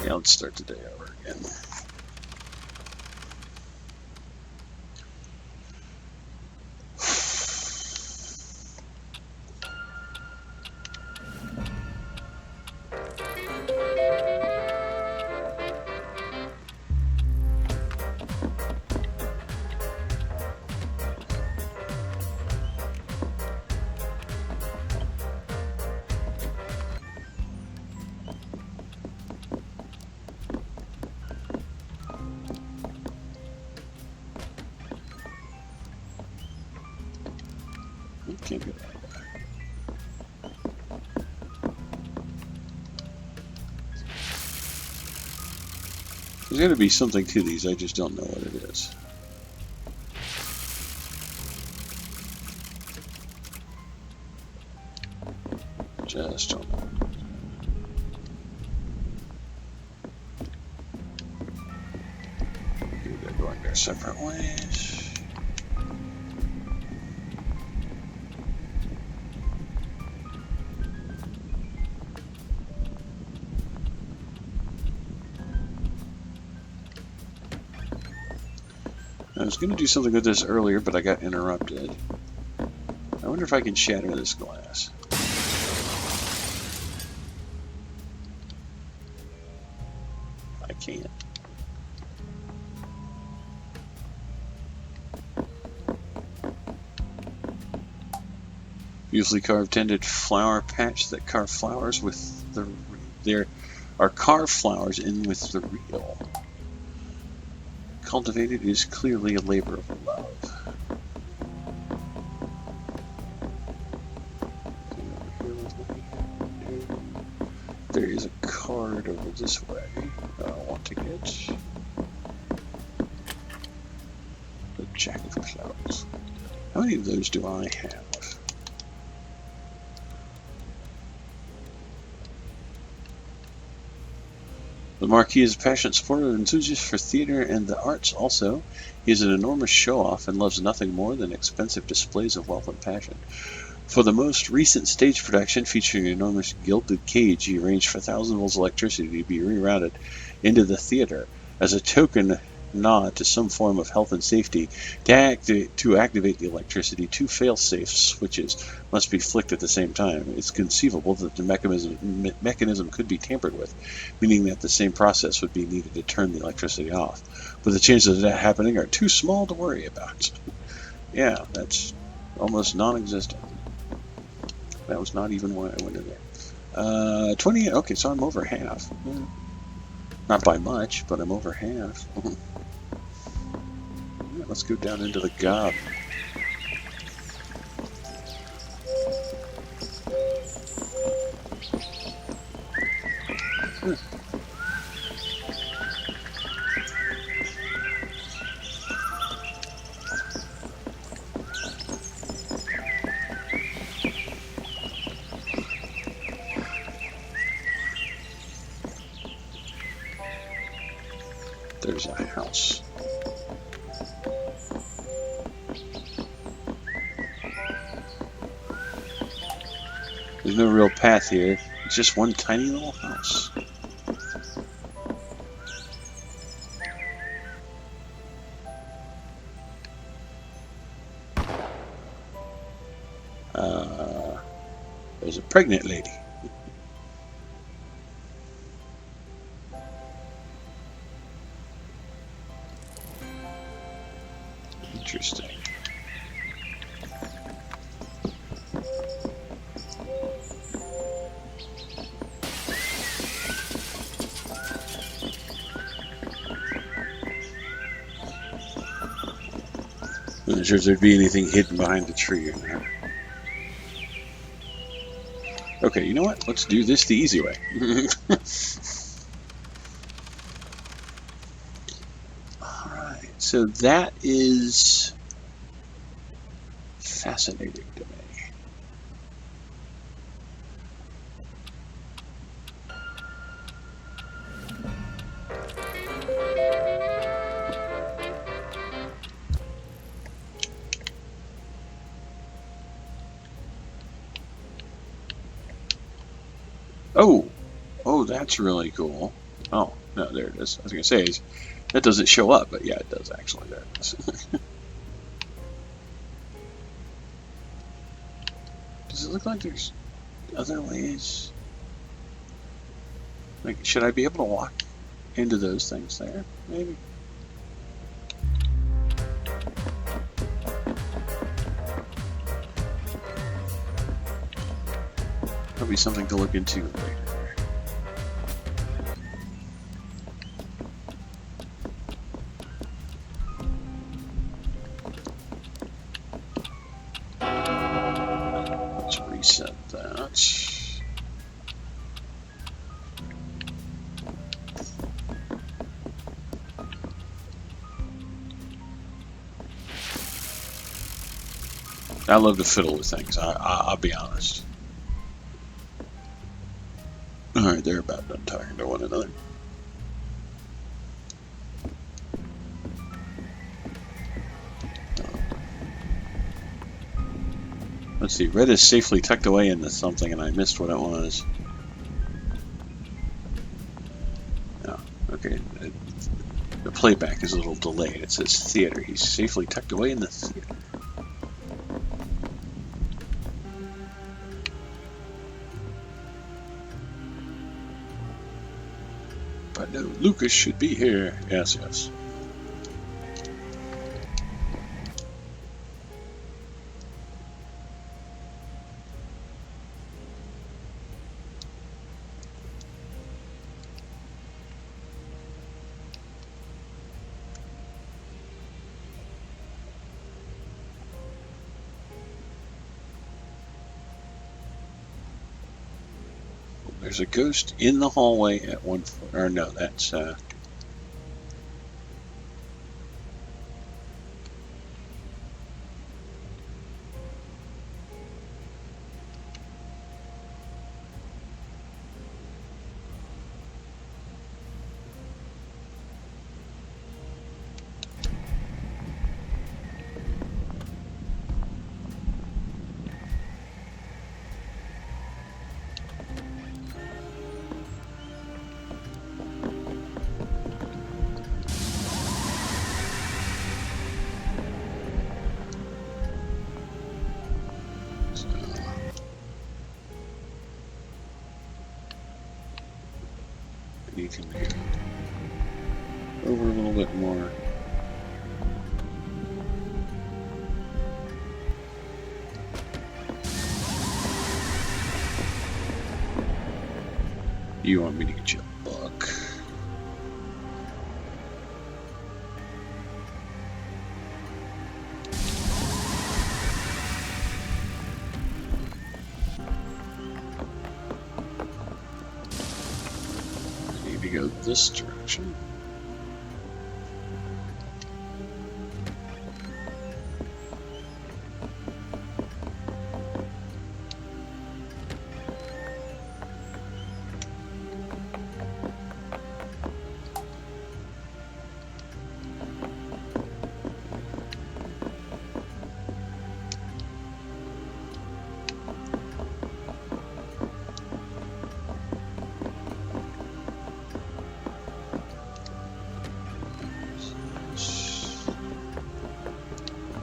Speaker 1: Yeah, let's start the day over again. Can't go that way. There's got to be something to these, I just don't know what it is. Just don't know. They're going their separate ways. I was going to do something with this earlier, but I got interrupted. I wonder if I can shatter this glass. I can't. Beautifully carved tinted flower patch that carve flowers with the... There are carved flowers in with the real. cultivated is clearly a labor of love. There is a card over this way that I want to get. The Jack of Clouds. How many of those do I have? The Marquis is a passionate supporter and enthusiast for theater and the arts also. He is an enormous show-off and loves nothing more than expensive displays of wealth and passion. For the most recent stage production featuring an enormous gilded cage, he arranged for 1,000 volts of electricity to be rerouted into the theater as a token nod to some form of health and safety. To activate the electricity, 2 fail-safe switches must be flicked at the same time. It's conceivable that the mechanism could be tampered with, meaning that the same process would be needed to turn the electricity off. But the chances of that happening are too small to worry about. Yeah, that's almost non-existent. That was not even why I went in there. 28, okay, so I'm over half. Not by much, but I'm over half. Yeah, let's go down into the gob. There's a house. There's no real path here. It's just one tiny little house. There's a pregnant lady. Interesting. I'm not sure if there'd be anything hidden behind the tree in there. Okay, you know what? Let's do this the easy way. Alright, so that is fascinating to me. Oh, that's really cool. Oh, no, there it is. I was going to say, that doesn't show up, but yeah, it does actually. There it is. Does it look like there's other ways? Like, should I be able to walk into those things there? Maybe. That'll be something to look into later. Let's reset that. I love to fiddle with things, I'll be honest. Alright, they're about done talking to one another. Let's see, red is safely tucked away into something and I missed what it was. Oh, okay. The playback is a little delayed. It says theater. He's safely tucked away in the theater. But no, Lucas should be here. Yes, yes. There's a ghost in the hallway at 1 foot. Or no, that's you can get over a little bit more. You want me to get you a book? I need to go this direction.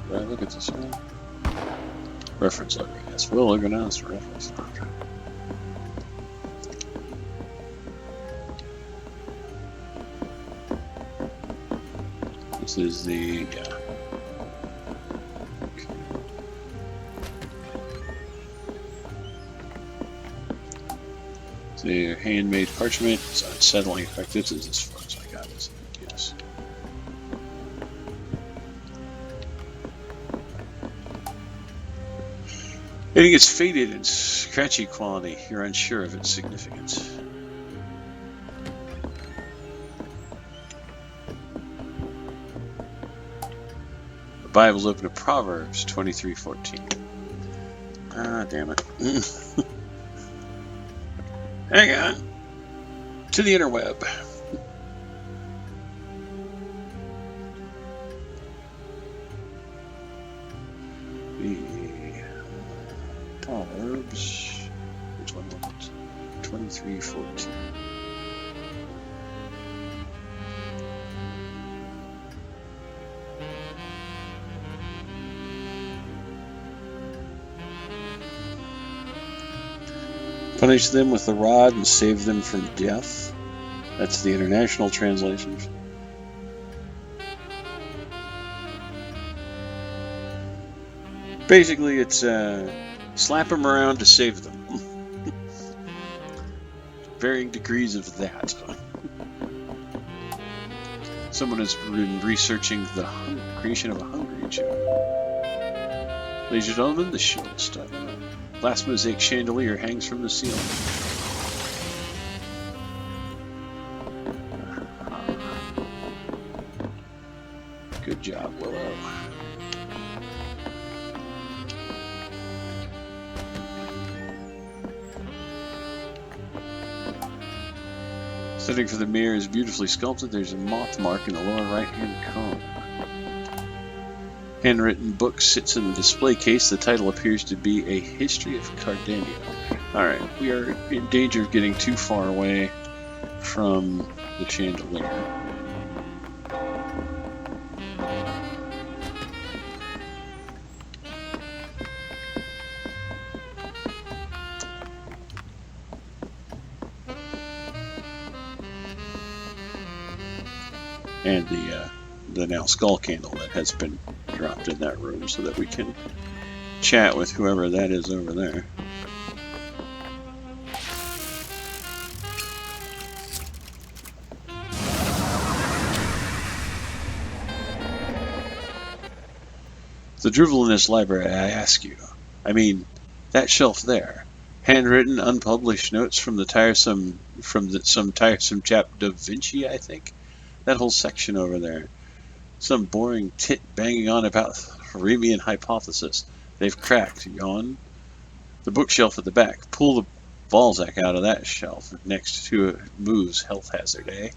Speaker 1: Look at this one. Reference logo. Yes, we'll organize the reference logo. This is the Okay. It's a handmade parchment. It's unsettling effect. This is as far as I got, isn't it? Yes. Hitting its faded and scratchy quality, you're unsure of its significance. The Bible's open to Proverbs 23:14. Ah, damn it. Hang on. To the interweb. Proverbs, which one was it? 23:14. Punish them with the rod and save them from death. That's the international translation. Basically, it's slap them around to save them. Varying degrees of that. Someone has been researching the creation of a hungry Jew. Ladies and gentlemen, the show is starting. Glass mosaic chandelier hangs from the ceiling. Good job, Willow. Setting for the mirror is beautifully sculpted. There's a moth mark in the lower right-hand corner. Handwritten book sits in the display case. The title appears to be A History of Cardenio. Alright, we are in danger of getting too far away from the chandelier. And the now skull candle that has been dropped in that room so that we can chat with whoever that is over there. The drivel in this library, I ask you. I mean, that shelf there. Handwritten, unpublished notes from some tiresome chap Da Vinci, I think. That whole section over there. Some boring tit banging on about Riemann hypothesis. They've cracked. Yawn. The bookshelf at the back. Pull the Balzac out of that shelf next to a Moo's health hazard, eh?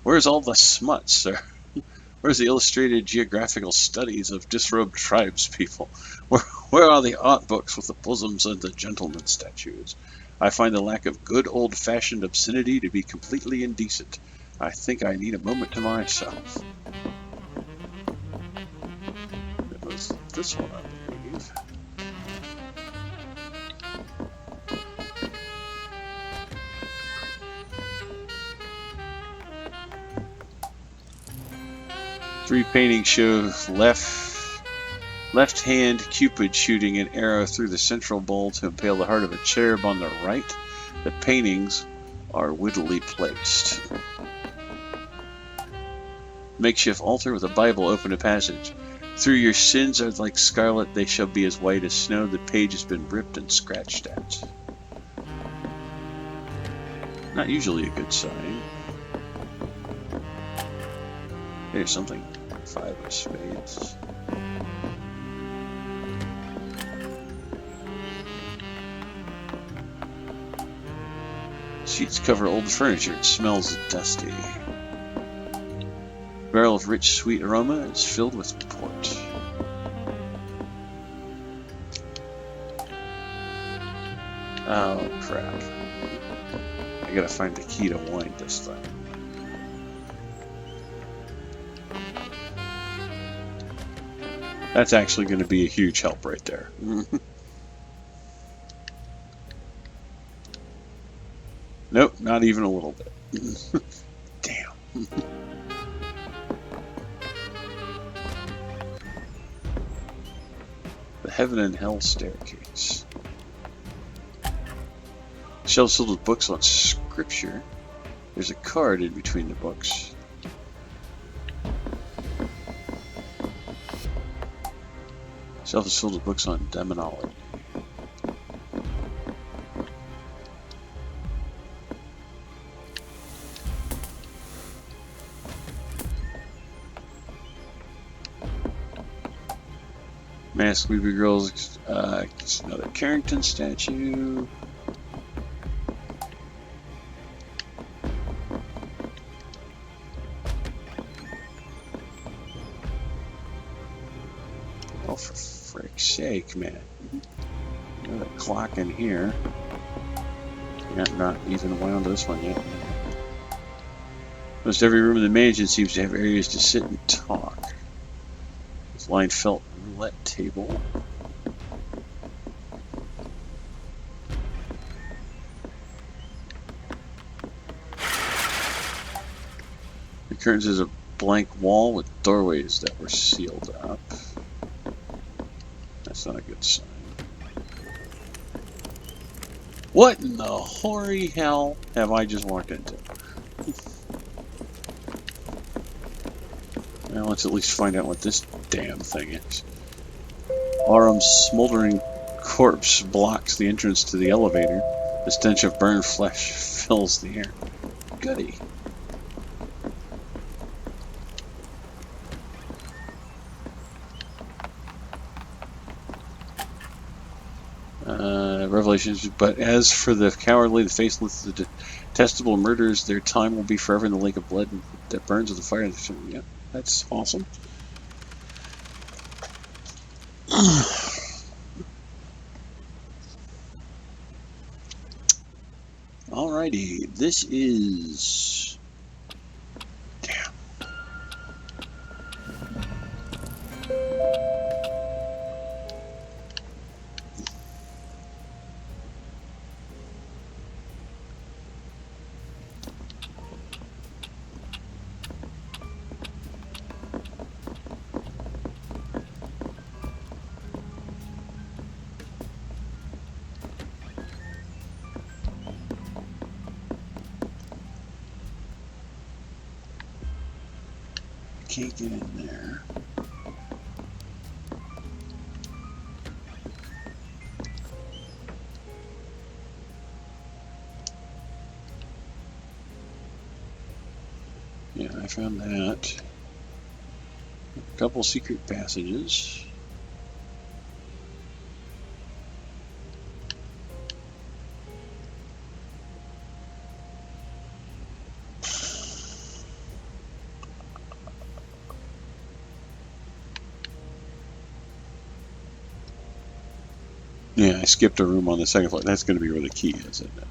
Speaker 1: Where's all the smut, sir? Where's the illustrated geographical studies of disrobed tribespeople? Where are the art books with the bosoms and the gentleman statues? I find the lack of good old-fashioned obscenity to be completely indecent. I think I need a moment to myself. It was this one, I believe. Three paintings show left hand Cupid shooting an arrow through the central bowl to impale the heart of a cherub on the right. The paintings are wittily placed. Makeshift altar with a Bible open to passage. Through your sins are like scarlet, they shall be as white as snow. The page has been ripped and scratched at. Not usually a good sign. Here's something. 5 of spades. Sheets cover old furniture. It smells dusty. Barrel of rich, sweet aroma is filled with port. Oh, crap. I gotta find the key to wine this time. That's actually going to be a huge help right there. Nope, not even a little bit. Damn. The Heaven and Hell Staircase. Shelves filled with books on scripture. There's a card in between the books. Shelf is filled with books on demonology. Masked Weepy Girls, another Carrington statue. Oh, for frick's sake, man. Got a clock in here. Yeah, not even wound this one yet. Most every room in the mansion seems to have areas to sit and talk. This lined felt roulette table. The curtains is a blank wall with doorways that were sealed up. That's not a good sign. What in the hoary hell have I just walked into? Now let's at least find out what this damn thing is. Autumn's smoldering corpse blocks the entrance to the elevator. The stench of burned flesh fills the air. Goody. Revelations, but as for the cowardly, the faithless, the detestable murderers, their time will be forever in the lake of blood that burns with the fire. Yeah, that's awesome. Alrighty, this is... Damn. Can't get in there. I found that. A couple secret passages. Yeah, I skipped a room on the second floor. That's going to be where the key is, isn't it?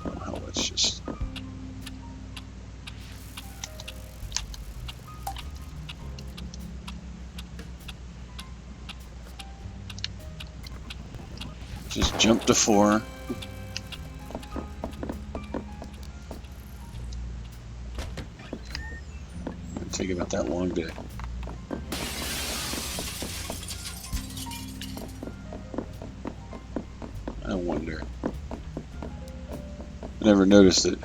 Speaker 1: Oh, hell, let's just... Just jump to 4. It'll take about that long to... I wonder. I never noticed it.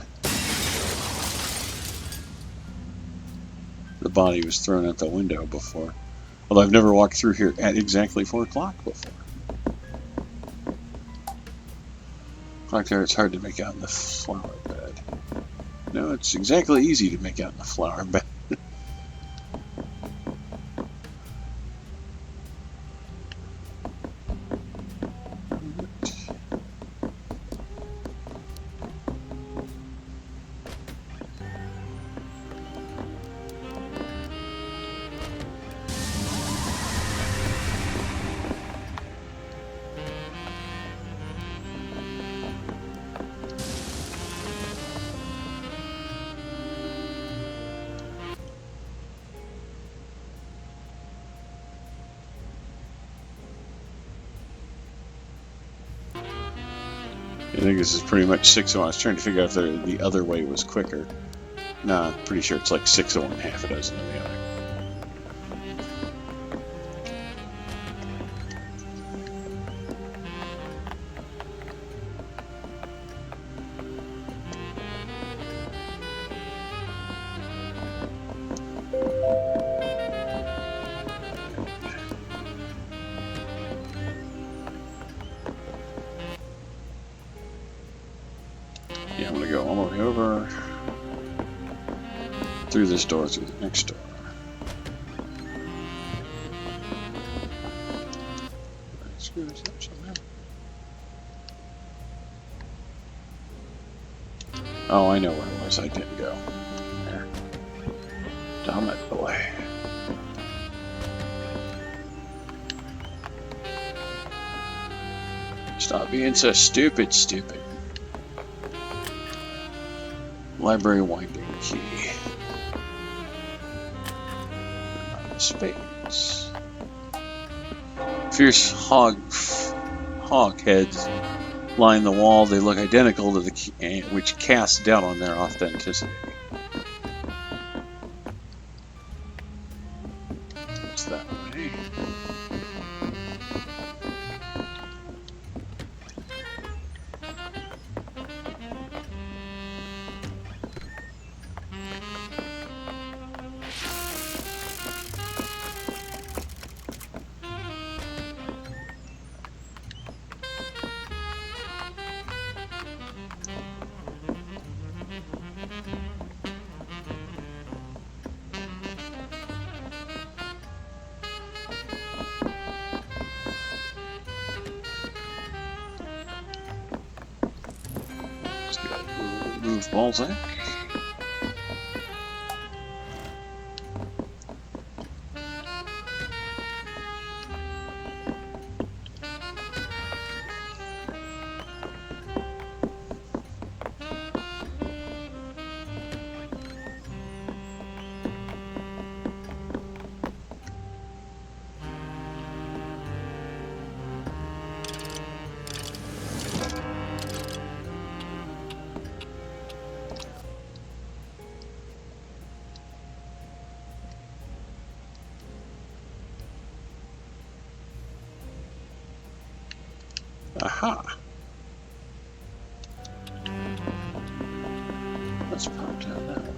Speaker 1: The body was thrown out the window before. Although I've never walked through here at exactly 4 o'clock before. Clock there, it's hard to make out in the flower bed. No, it's exactly easy to make out in the flower bed. I think this is pretty much 601. I was trying to figure out if the other way was quicker. No, I'm pretty sure it's like 601, half a dozen of the other. Yeah, I'm going to go all the way over, through this door, through the next door. Screw this up somehow. Oh, I know where it was. I didn't go. There. Damn it, boy. Stop being so stupid, stupid. Library winding key. Spades. Fierce hog heads line the wall. They look identical to the key, which casts doubt on their authenticity. What's that way? Move Balzac. Aha! Let's pop down that way.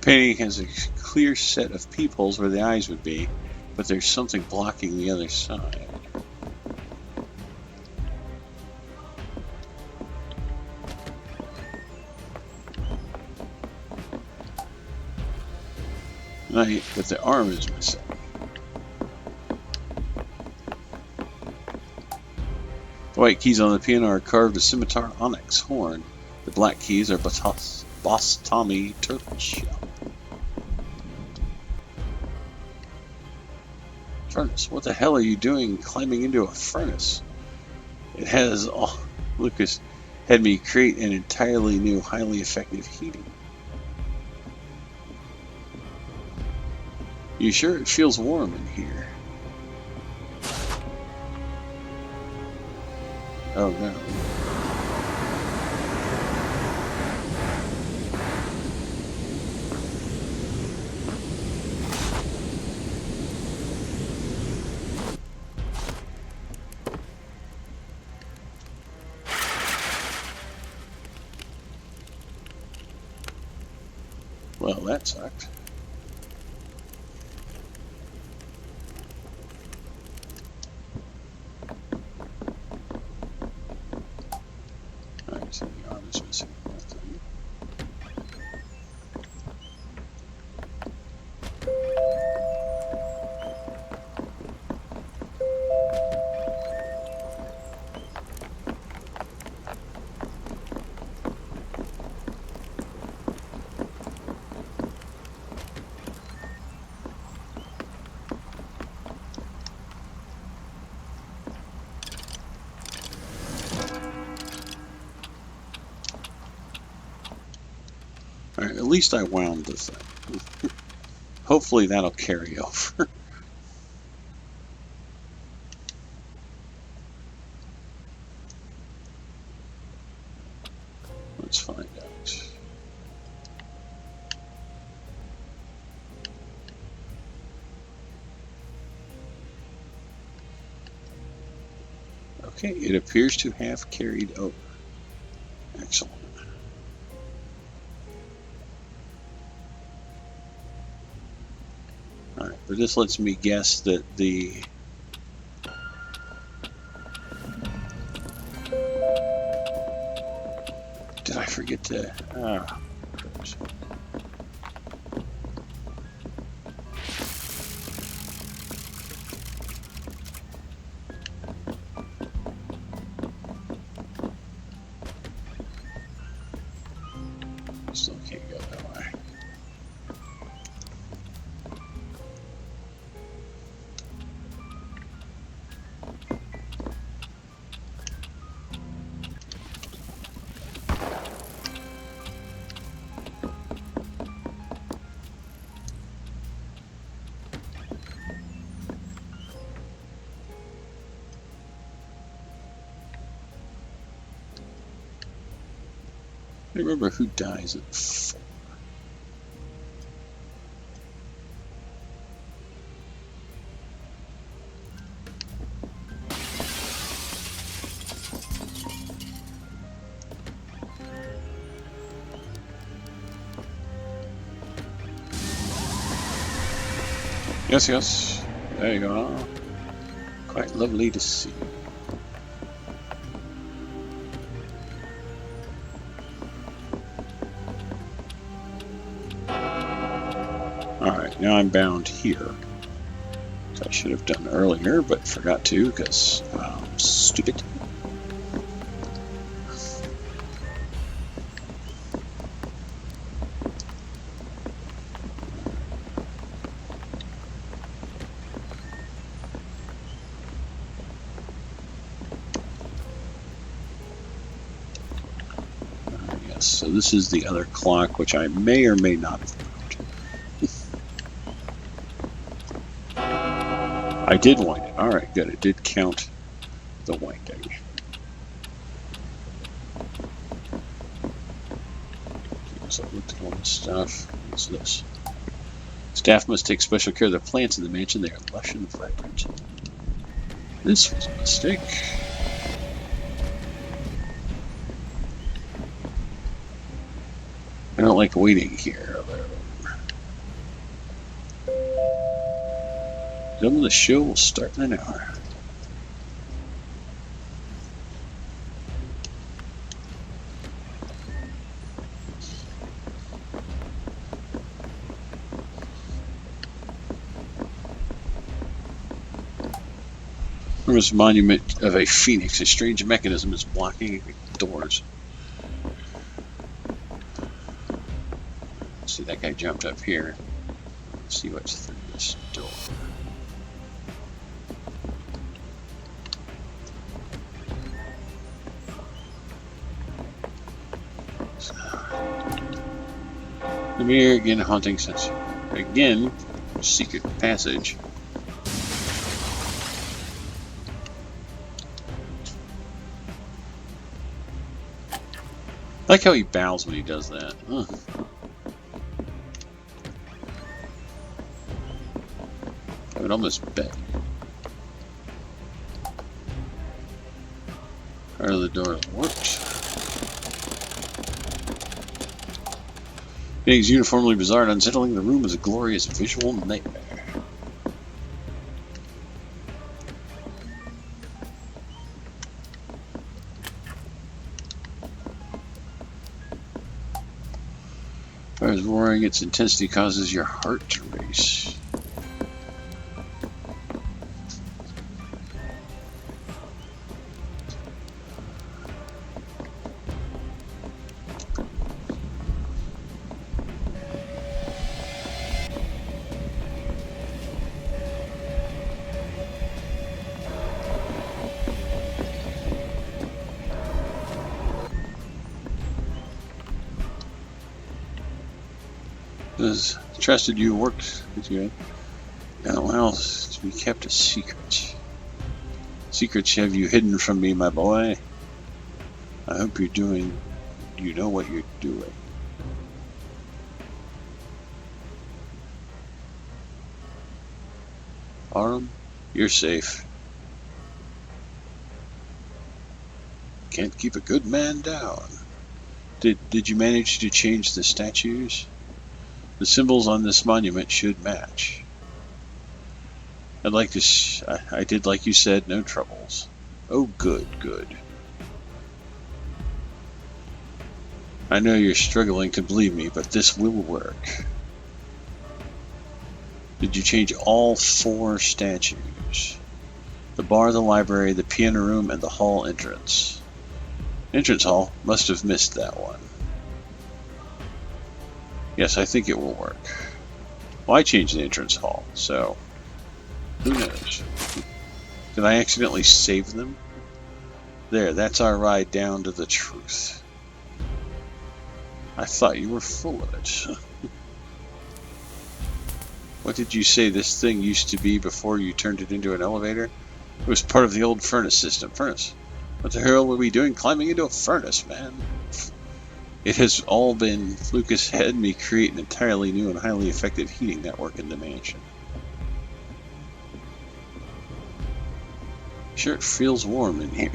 Speaker 1: painting has a clear set of peepholes where the eyes would be, but there's something blocking the other side. Right, but the arm is missing. The white keys on the piano are carved a scimitar onyx horn. The black keys are Boss Tommy turtle shell. Furnace. What the hell are you doing climbing into a furnace? It has all. Lucas had me create an entirely new, highly effective heating. You sure it feels warm in here? Oh no. Well, that sucked. Alright, so the arm is missing. Nothing. Alright, at least I wound the thing. Hopefully that'll carry over. Let's find out. Okay, it appears to have carried over. Excellent. Alright, but this lets me guess that the did I forget to still can't go that way. I remember who dies at 4. Yes, yes. There you go. Quite lovely to see. Alright, now I'm bound here. Which I should have done earlier, but forgot to because I'm stupid. Yes, so this is the other clock, which I may or may not have found. I did wind it. Alright, good. It did count the winding. So I looked at all this stuff. What's this? Staff must take special care of the plants in the mansion. They are lush and vibrant. This was a mistake. I don't like waiting here. Film of the show will start in an hour. There was a monument of a phoenix. A strange mechanism is blocking doors. See, that guy jumped up here. Let's see what's through this door. The mirror again, haunting sense. Again, secret passage. I like how he bows when he does that. Huh. I would almost bet. Part of the door works. Being uniformly bizarre and unsettling, the room is a glorious visual nightmare. Fire's roaring, its intensity causes your heart to race. Trusted you, worked with you, and allows to be kept a secret. Secrets have you hidden from me, my boy. I hope you know what you're doing. Aram, you're safe. Can't keep a good man down. Did you manage to change the statues? The symbols on this monument should match. I did like you said, no troubles. Oh, good, good. I know you're struggling to believe me, but this will work. Did you change all 4 statues? The bar, the library, the piano room, and the hall entrance. Entrance hall? Must have missed that one. Yes, I think it will work. Well, I changed the entrance hall, so who knows? Did I accidentally save them? There, that's our ride down to the truth. I thought you were full of it. What did you say this thing used to be before you turned it into an elevator? It was part of the old furnace system. Furnace? What the hell were we doing climbing into a furnace, man? It has all been Lucas had me create an entirely new and highly effective heating network in the mansion. Sure, it feels warm in here.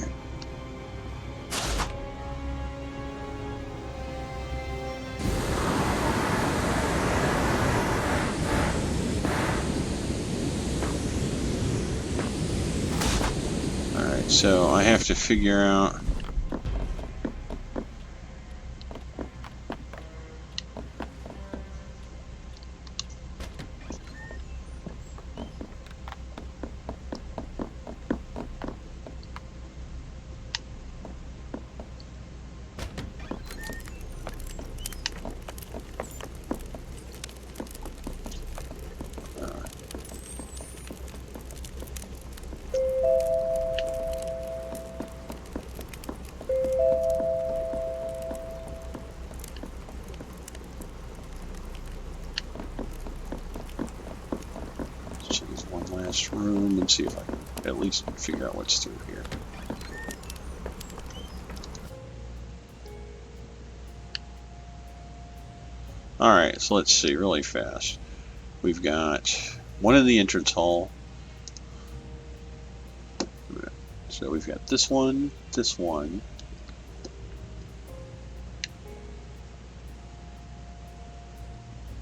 Speaker 1: Alright, so I have to figure out room and see if I can at least figure out what's through here. Alright, so let's see really fast. We've got one in the entrance hall. So we've got this one,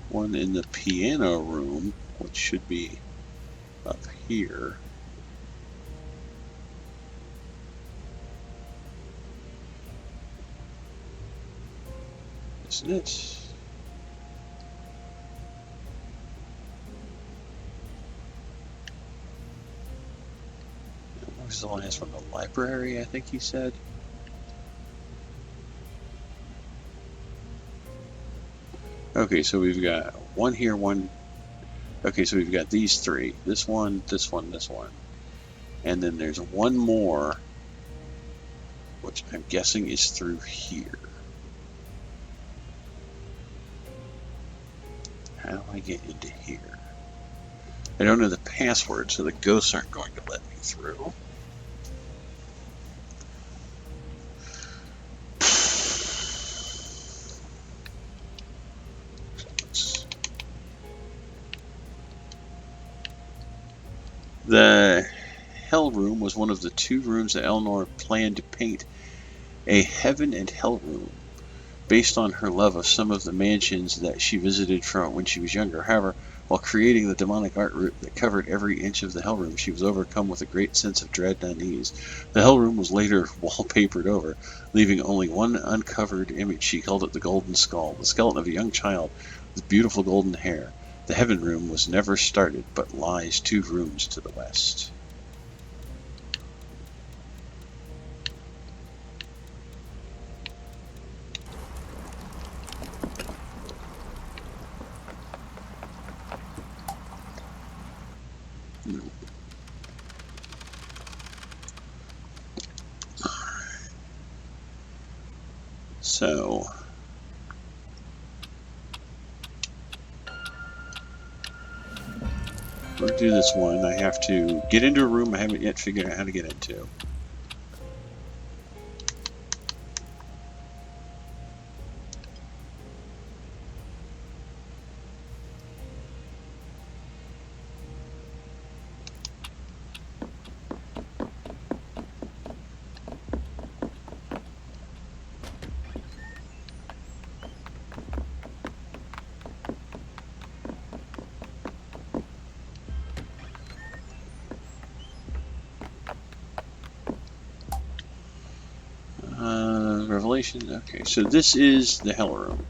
Speaker 1: one in the piano room, which should be up here. Isn't it? What was the last one? The library, I think he said. Okay, so we've got one here, one. Okay, so we've got these three. This one, this one, this one. And then there's one more, which I'm guessing is through here. How do I get into here? I don't know the password, so the ghosts aren't going to let me through. The Hell Room was one of the 2 rooms that Eleanor planned to paint a heaven and hell room, based on her love of some of the mansions that she visited from when she was younger. However, while creating the demonic art that covered every inch of the Hell Room, she was overcome with a great sense of dread and unease. The Hell Room was later wallpapered over, leaving only one uncovered image. She called it the Golden Skull, the skeleton of a young child with beautiful golden hair. The Heaven Room was never started, but lies 2 rooms to the west. So, we'll do this one. I have to get into a room I haven't yet figured out how to get into. Revelation. Okay, so this is the Hell Room.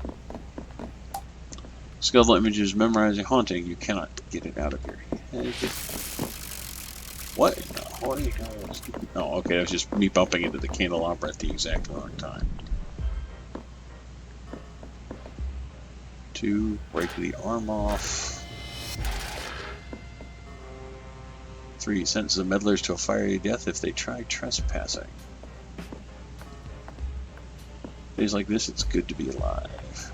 Speaker 1: Skeletal images, memorizing, haunting. You cannot get it out of your head. What in the holy hell? Oh, okay, that was just me bumping into the candelabra at the exact wrong time. 2, break the arm off. 3, sentence the meddlers to a fiery death if they try trespassing. Days like this, it's good to be alive.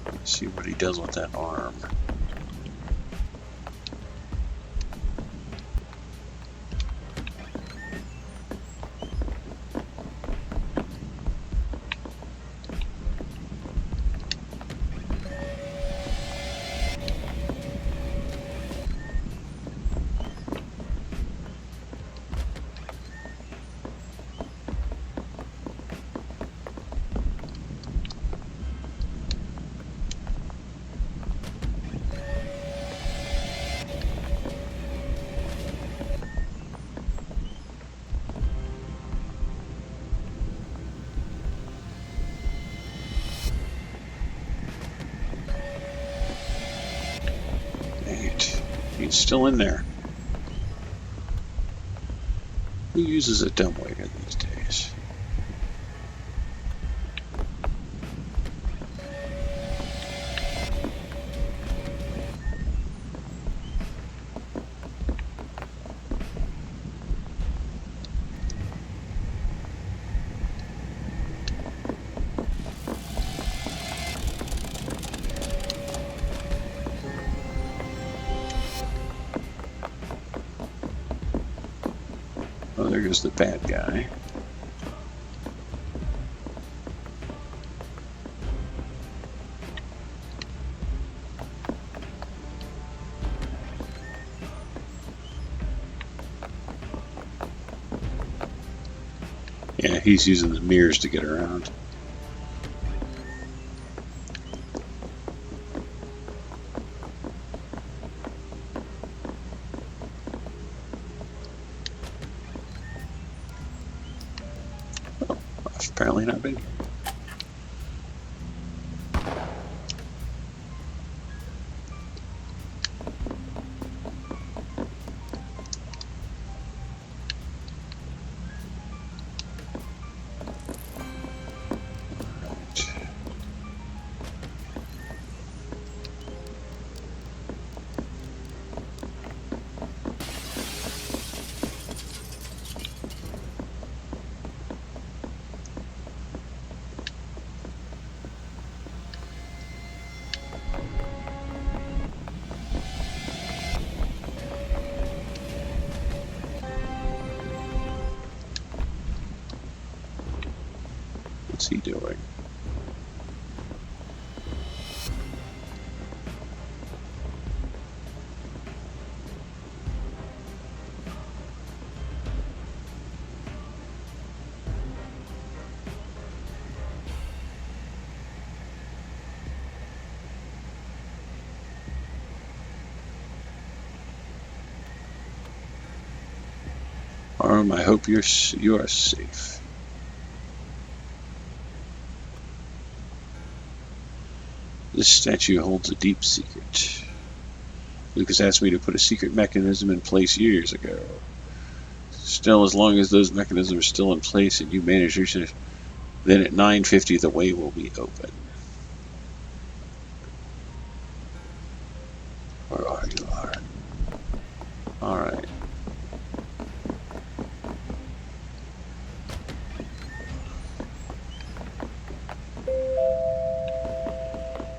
Speaker 1: Let's see what he does with that arm. He's still in there. Who uses a dumbwaiter these days? Oh, there goes the bad guy. Yeah, he's using the mirrors to get around. apparently not been here. What's he doing? I hope you are safe. This statue holds a deep secret. Lucas asked me to put a secret mechanism in place years ago. Still, as long as those mechanisms are still in place and you manage your, then at 9:50 the way will be open. Where are you, Art? Alright.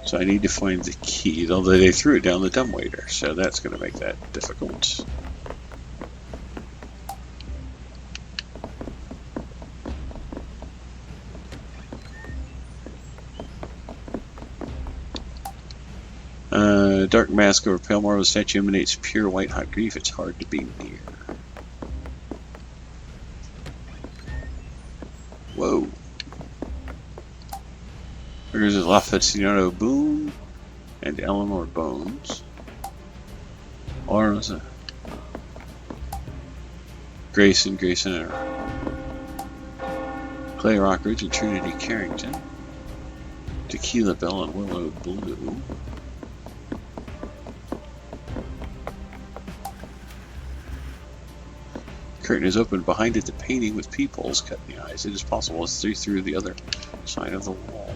Speaker 1: So I need to find the key, although they threw it down the dumbwaiter, so that's going to make that difficult. Dark mask over pale marble statue emanates pure white hot grief. It's hard to be near. Whoa. There's a Lafetino Boom and Eleanor Bones. Or was it Grayson Clay Rockridge and Trinity Carrington. Tequila Bell and Willow Blue. Curtain is open. Behind it, the painting with peepholes cut in the eyes. It is possible to see through the other side of the wall.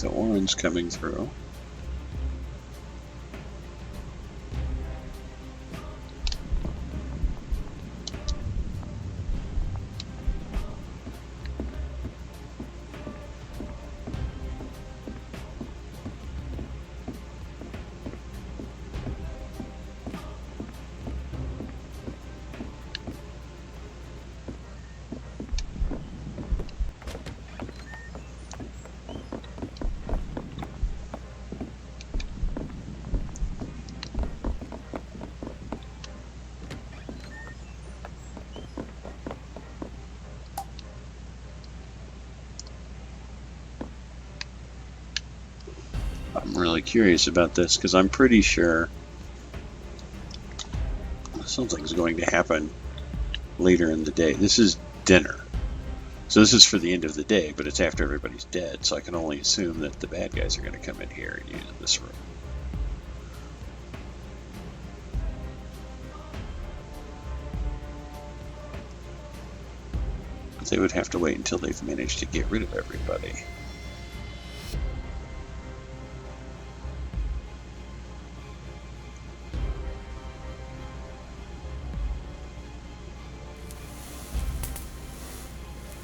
Speaker 1: The orange coming through. I'm really curious about this because I'm pretty sure something's going to happen later in the day. This is dinner. So this is for the end of the day, but it's after everybody's dead, so I can only assume that the bad guys are going to come in here and use this room. But they would have to wait until they've managed to get rid of everybody.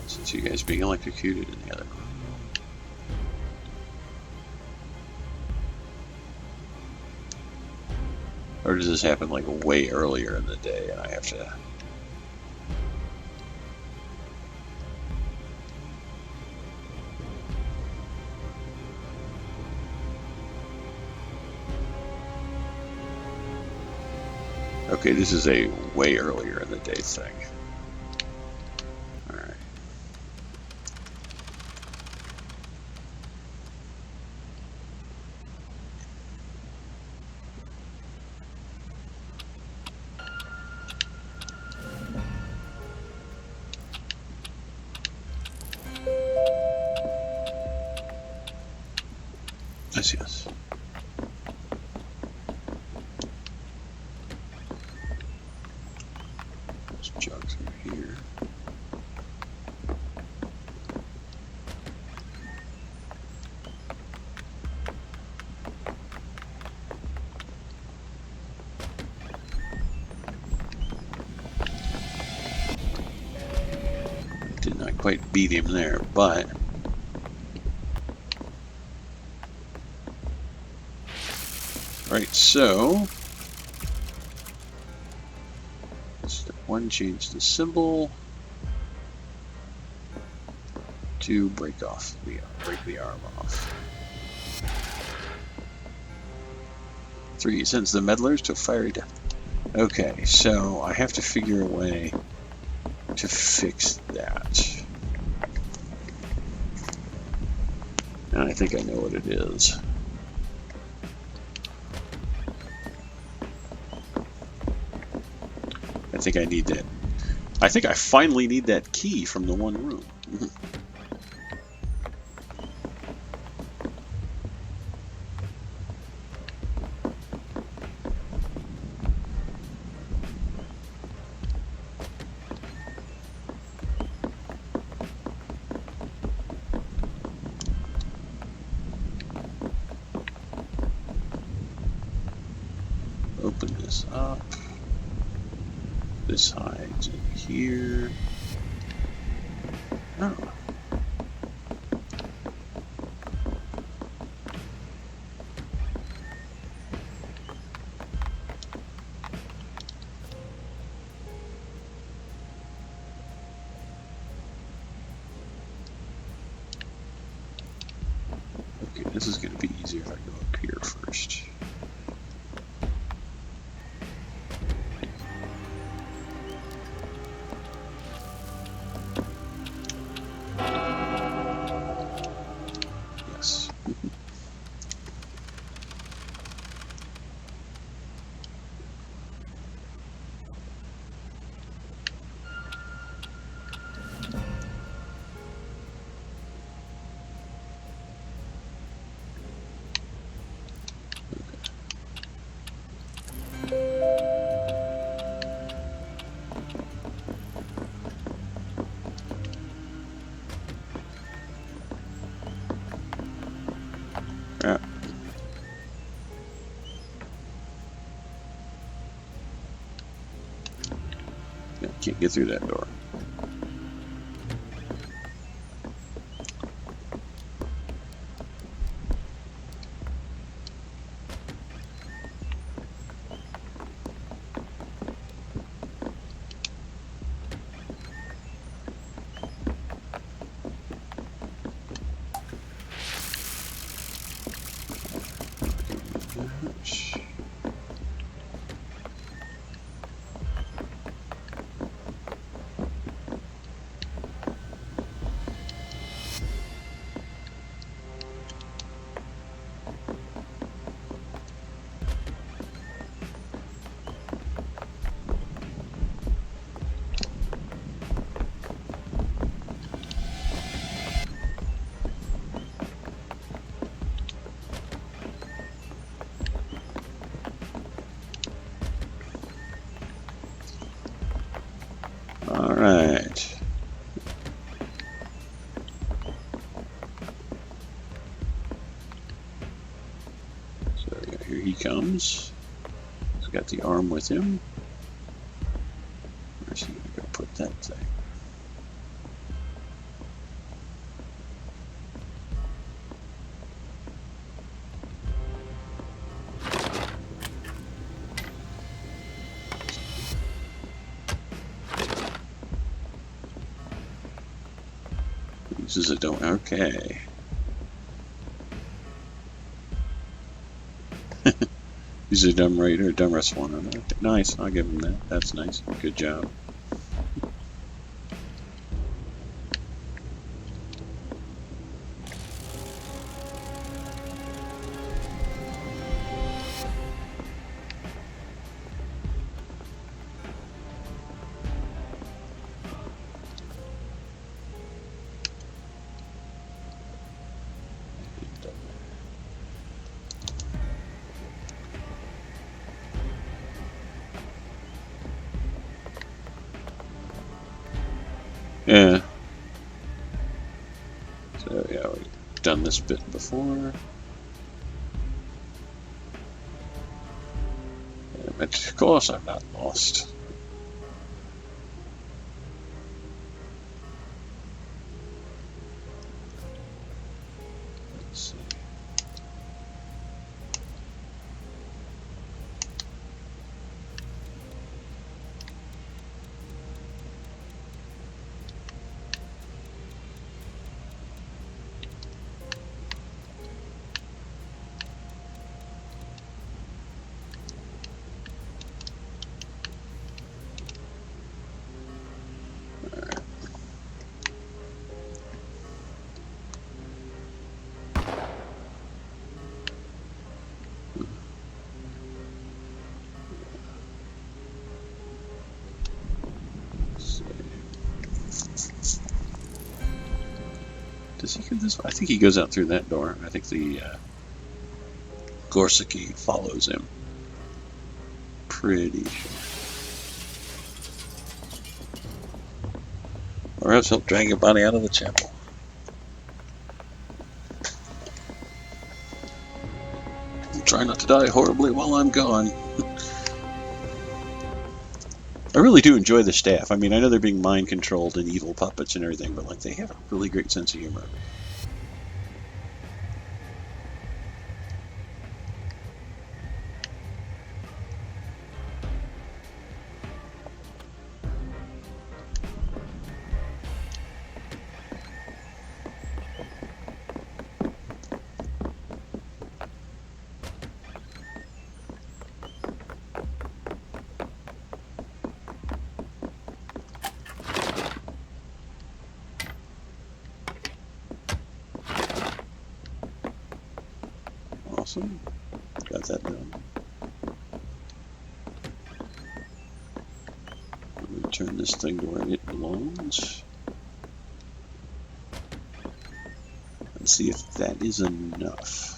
Speaker 1: Since you guys being electrocuted in the other room. Or does this happen like way earlier in the day and I have to... Okay, this is a way earlier in the day thing. Alright. Yes. Those jugs are here. Did not quite beat him there, but... Right, so step 1, change the symbol to break the arm off. 3, sends the meddlers to a fiery death. Okay, so I have to figure a way to fix that. And I think I know what it is. I think I need that. I think I finally need that key from the one room. Open this up. This hides in here. Oh. Okay, this is going to be easier if I go up here first. Yeah. Yeah, can't get through that door. All right. So yeah, here he comes. He's got the arm with him. Where's he going to go put that thing? This is a don't. Okay. He's a dumb raider, dumbest one. Nice. I'll give him that. That's nice. Good job. Yeah. So yeah, we've done this bit before. Of course I'm not lost. Let's see. Does he go this way? I think he goes out through that door. I think the Gorsaki follows him. Pretty sure. Or else he'll drag your body out of the chapel. Try not to die horribly while I'm gone. I really do enjoy the staff. I mean, I know they're being mind controlled and evil puppets and everything, but like they have a really great sense of humor. Awesome. Got that done. I'm going to turn this thing to where it belongs. And see if that is enough.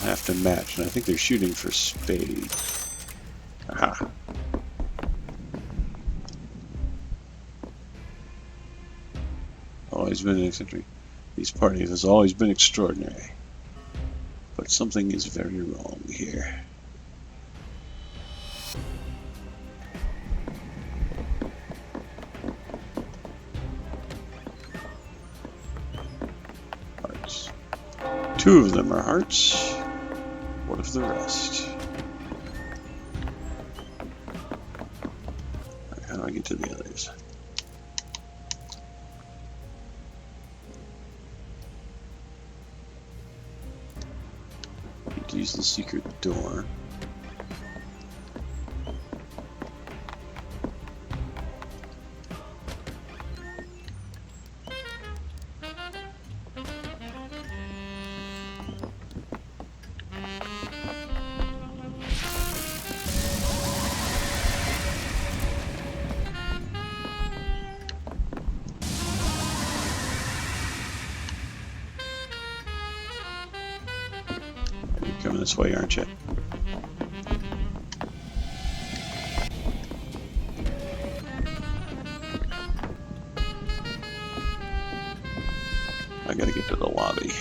Speaker 1: Have to match, and I think they're shooting for spade. Aha. Always been an eccentric. These parties has always been extraordinary. But something is very wrong here. Hearts. Two of them are hearts. What of the rest? Right, how do I get to the others? Need to use the secret door. Coming this way, aren't you? I gotta get to the lobby.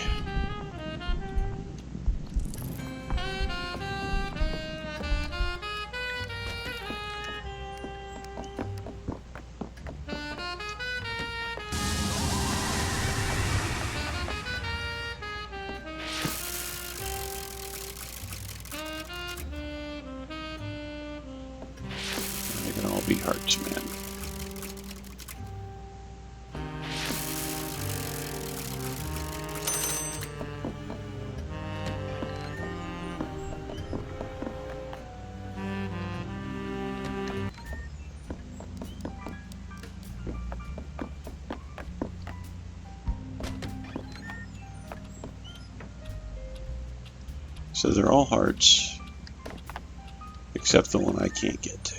Speaker 1: be hearts, man. So they're all hearts, except the one I can't get to.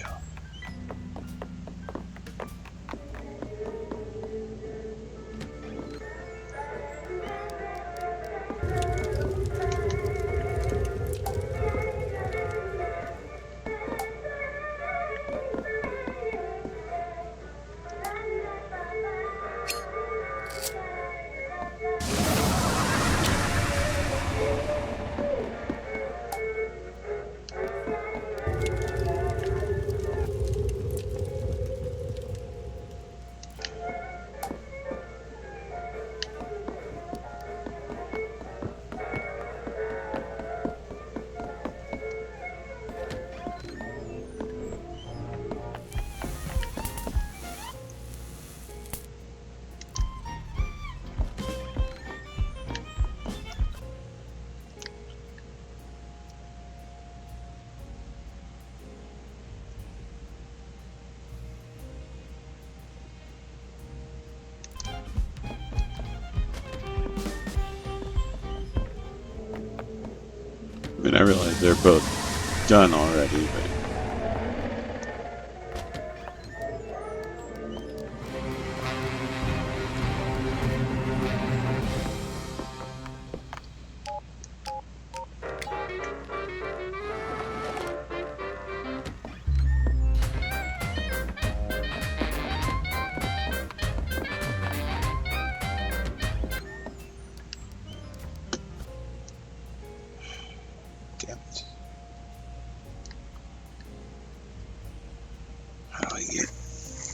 Speaker 1: I mean, I realize they're both done already, but...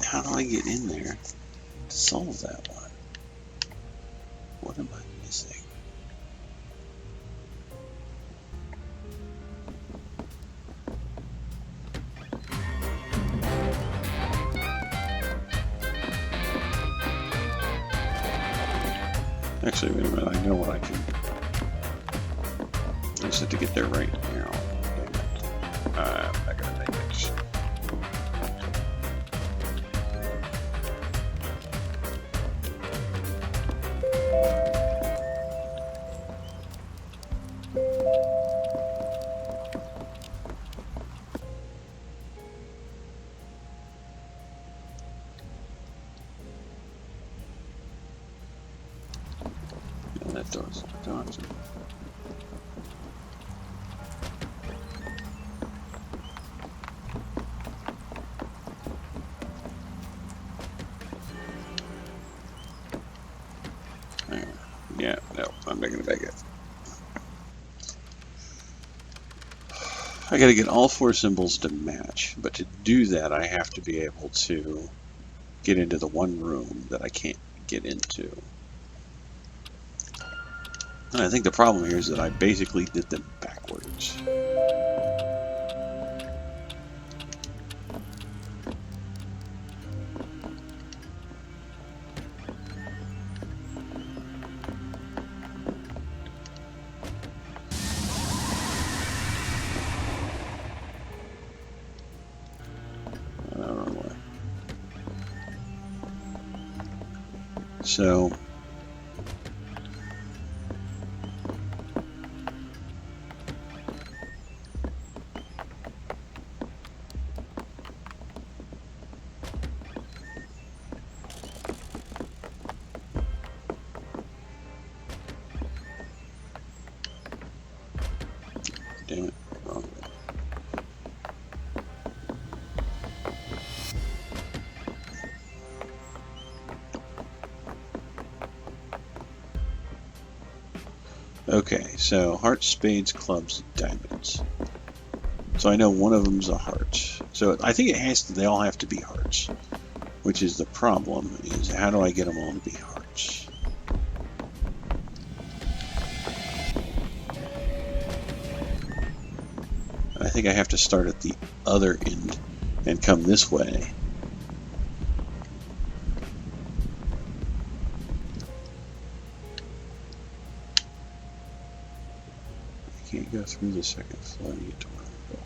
Speaker 1: How do I get in there to solve that one? What am I missing? Actually, wait a minute, I know what I can... I just have to get there right now. I gotta make it. That does. Yeah, no, I'm not gonna make it. I gotta get all four symbols to match, but to do that I have to be able to get into the one room that I can't get into. And I think the problem here is that I basically did them backwards. So damn it, wrong way. Okay, so hearts, spades, clubs, diamonds. So I know one of them's a heart. So I think it has to, they all have to be hearts. Which is the problem, is how do I get them all to be hearts? I think I have to start at the other end and come this way. I can't go through the second floor to get to where I'm going.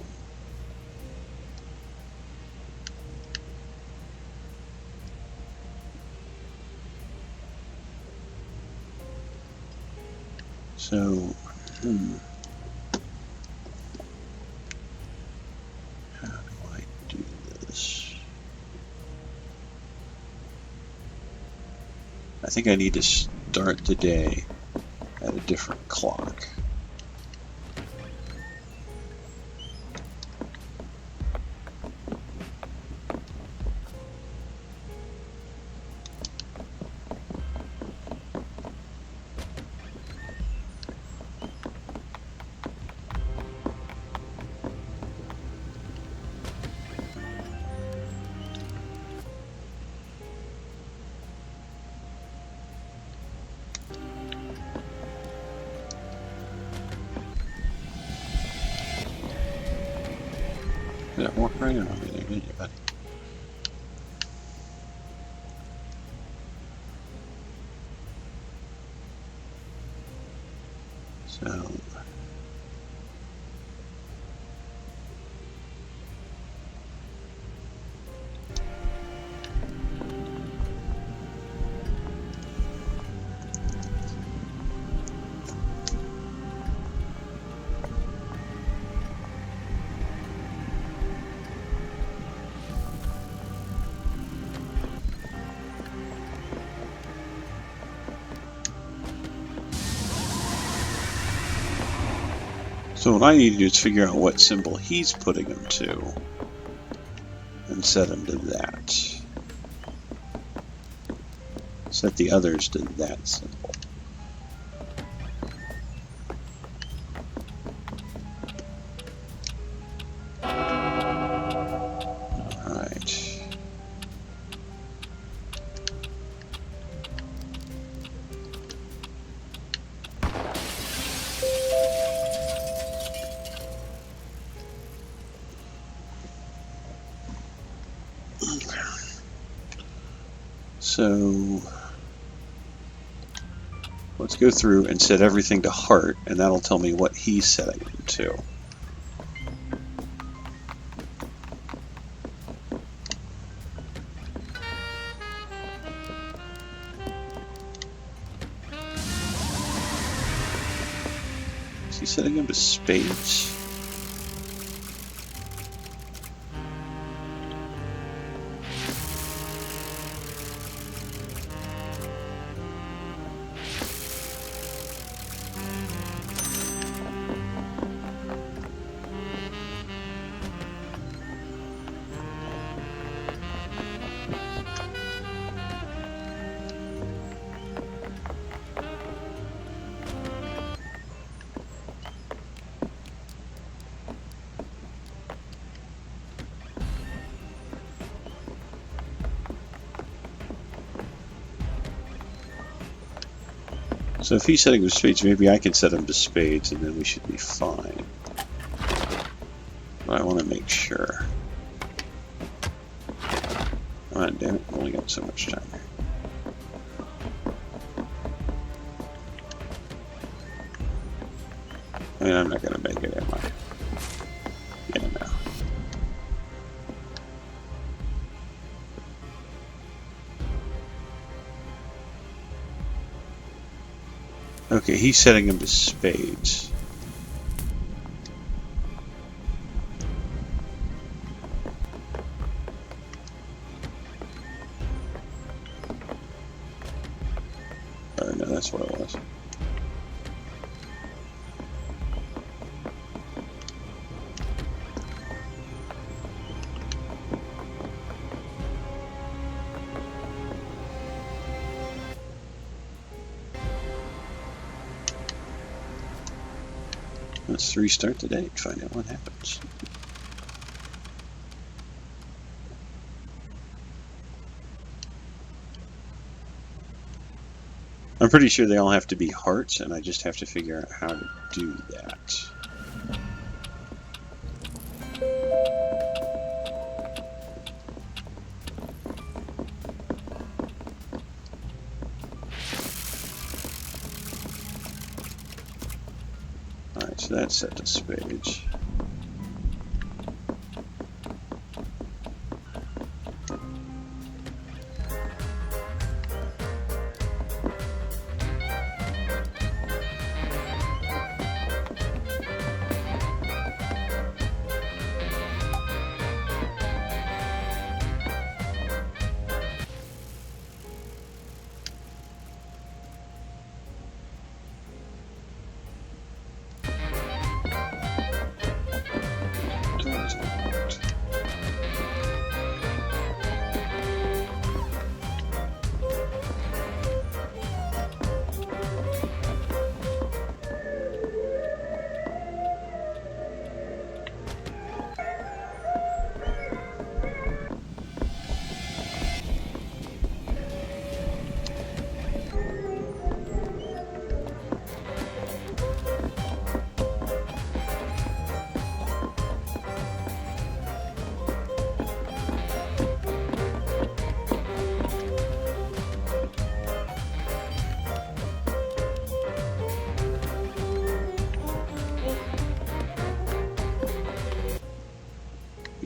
Speaker 1: So, how do I do this? I think I need to start the day at a different clock. Did I walk right on me there, didn't you, buddy? So, so what I need to do is figure out what symbol he's putting them to and set them to that. Set the others to that symbol. Alright. So let's go through and set everything to heart, and that'll tell me what he's setting them to. Is he setting them to spades? So if he's setting them to spades, maybe I can set them to spades and then we should be fine. But I want to make sure. Come on, damn it, I've only got so much time here. I mean, I'm not going to make it, am I? Yeah, no. Okay, he's setting them to spades. Oh, no, that's what it was. Let's restart the day and find out what happens. I'm pretty sure they all have to be hearts, and I just have to figure out how to do that. So that's set to spades.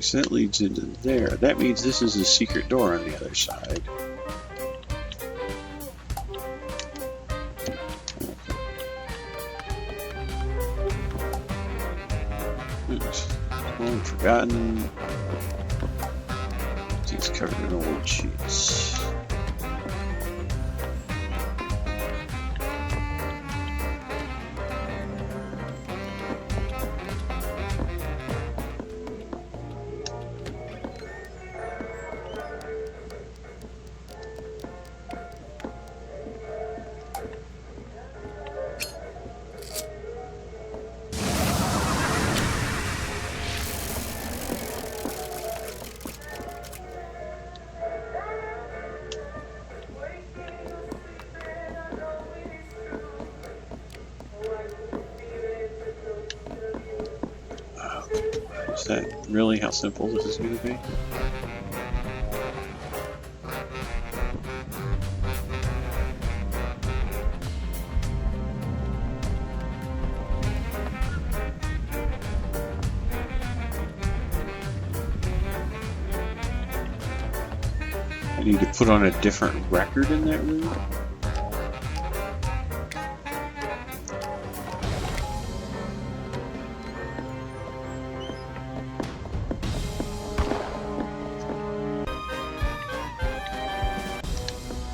Speaker 1: So that leads into there. That means this is a secret door on the other side. Oops. Oh, forgotten. These covered in old sheets. Is that really how simple this is going to be? I need to put on a different record in that room?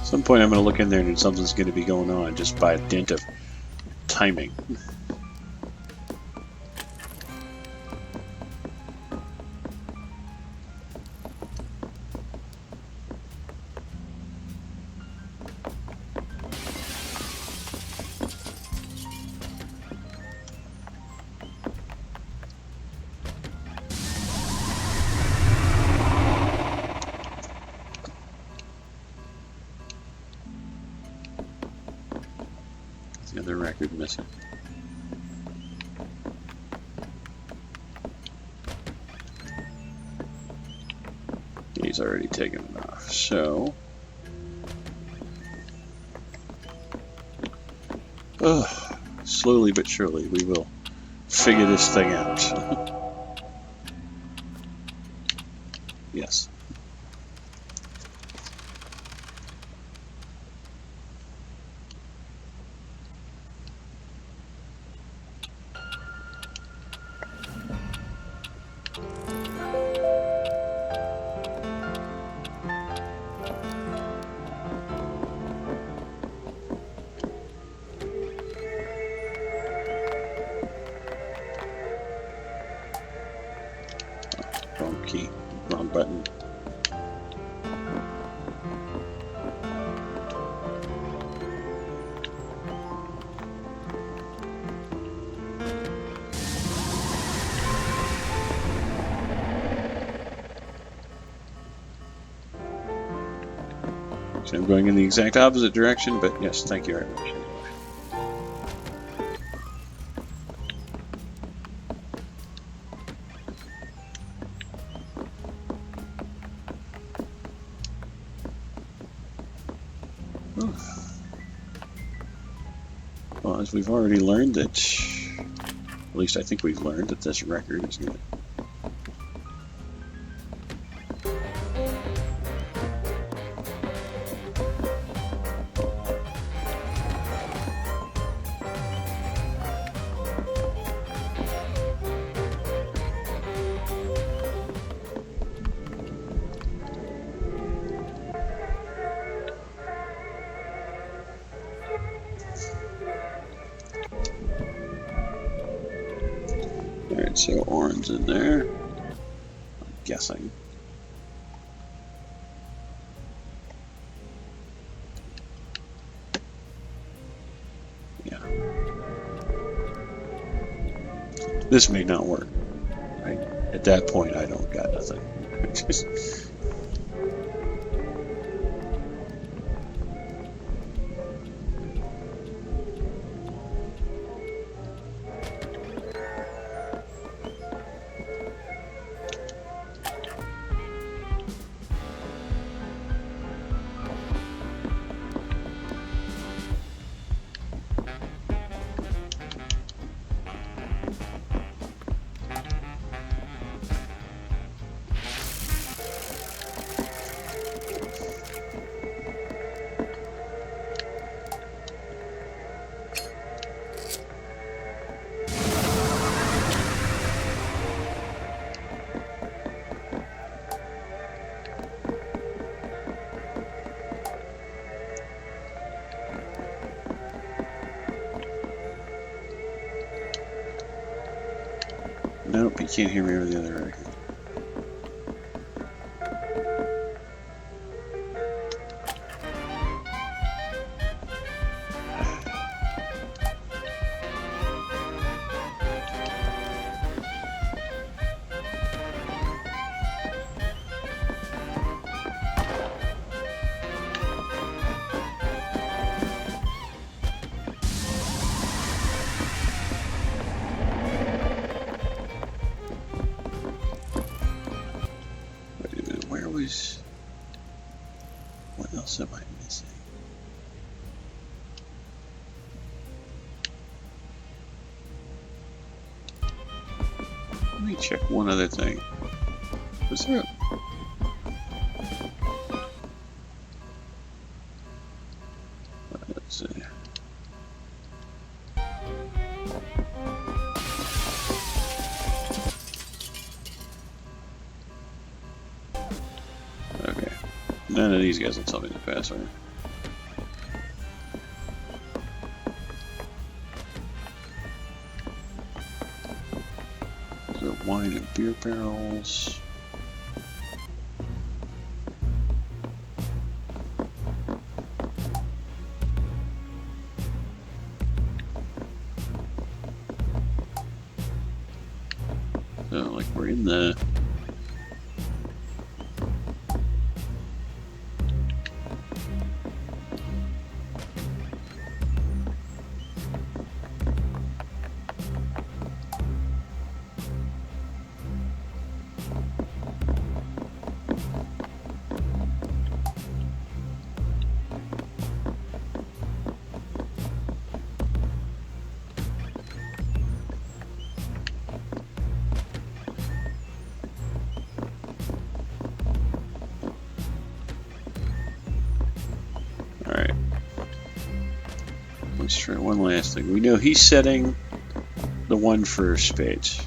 Speaker 1: At some point I'm going to look in there and something's going to be going on just by a dint of timing. The other record missing. He's already taken it off, so slowly but surely we will figure this thing out. Yes. Wrong key, wrong button. So I'm going in the exact opposite direction, but yes, thank you very much. Well, as we've already learned that least I think we've learned that this record is good. Alright, so orange in there, I'm guessing. Yeah. This may not work. At that point, I don't got nothing. Nope, you can't hear me over the other record. What else am I missing? Let me check one other thing. Was there let's see. Okay. None of these guys will tell me the password. So wine and beer barrels. So like we're in the Alright. Let's try one last thing. We know he's setting the one for spades.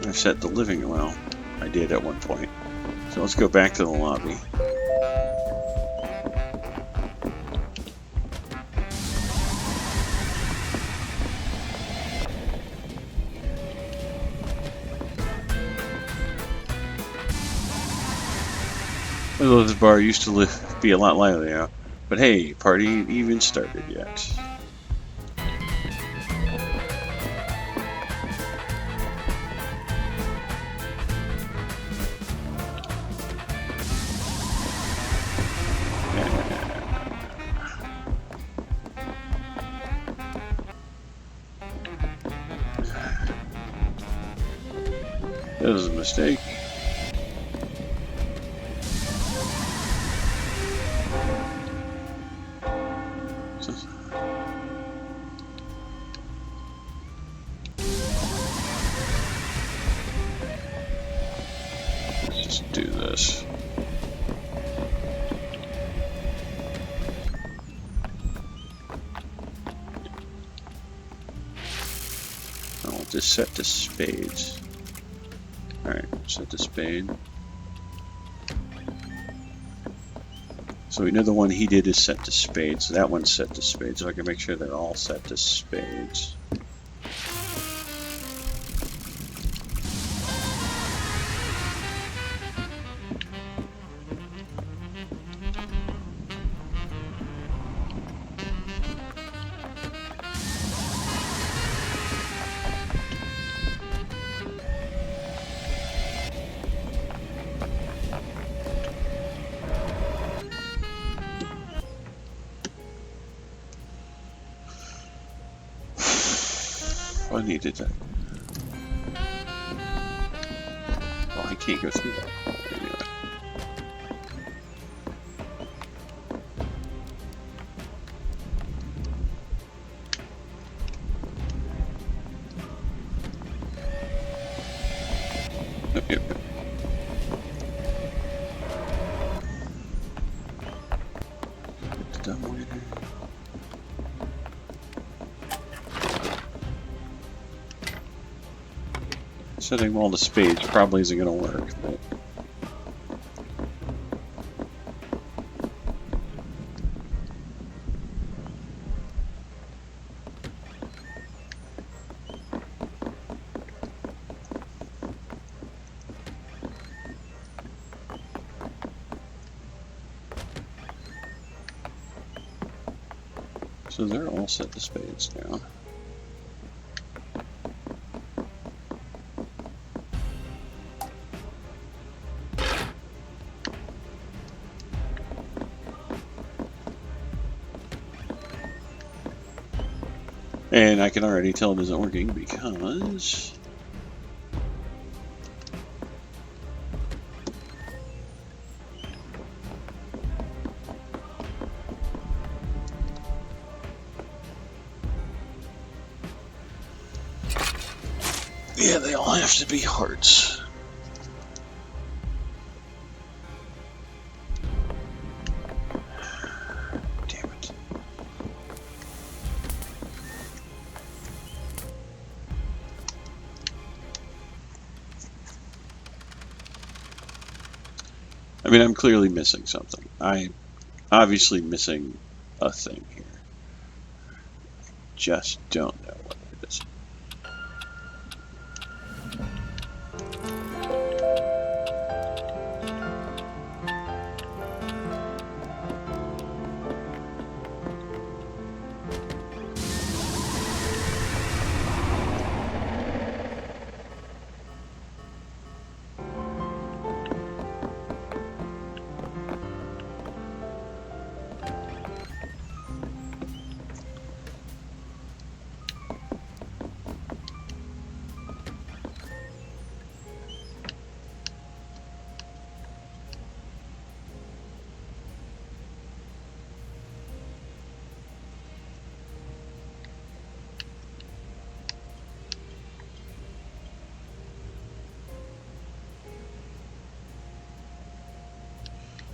Speaker 1: I've set the living, well, I did at one point. So let's go back to the lobby. Although this bar used to be a lot livelier, but hey, party ain't even started yet. That was a mistake. Let's do this. I want this set to spades. Alright, set to spade. So we know the one he did is set to spades, so that one's set to spades, so I can make sure they're all set to spades. I needed that. Oh, I can't go through that. Anyway. Yep. Setting all the spades probably isn't going to work, but so they're all set to spades now. And I can already tell it isn't working because yeah, they all have to be hearts. I mean, I'm clearly missing something. I'm obviously missing a thing here. Just don't know what it is.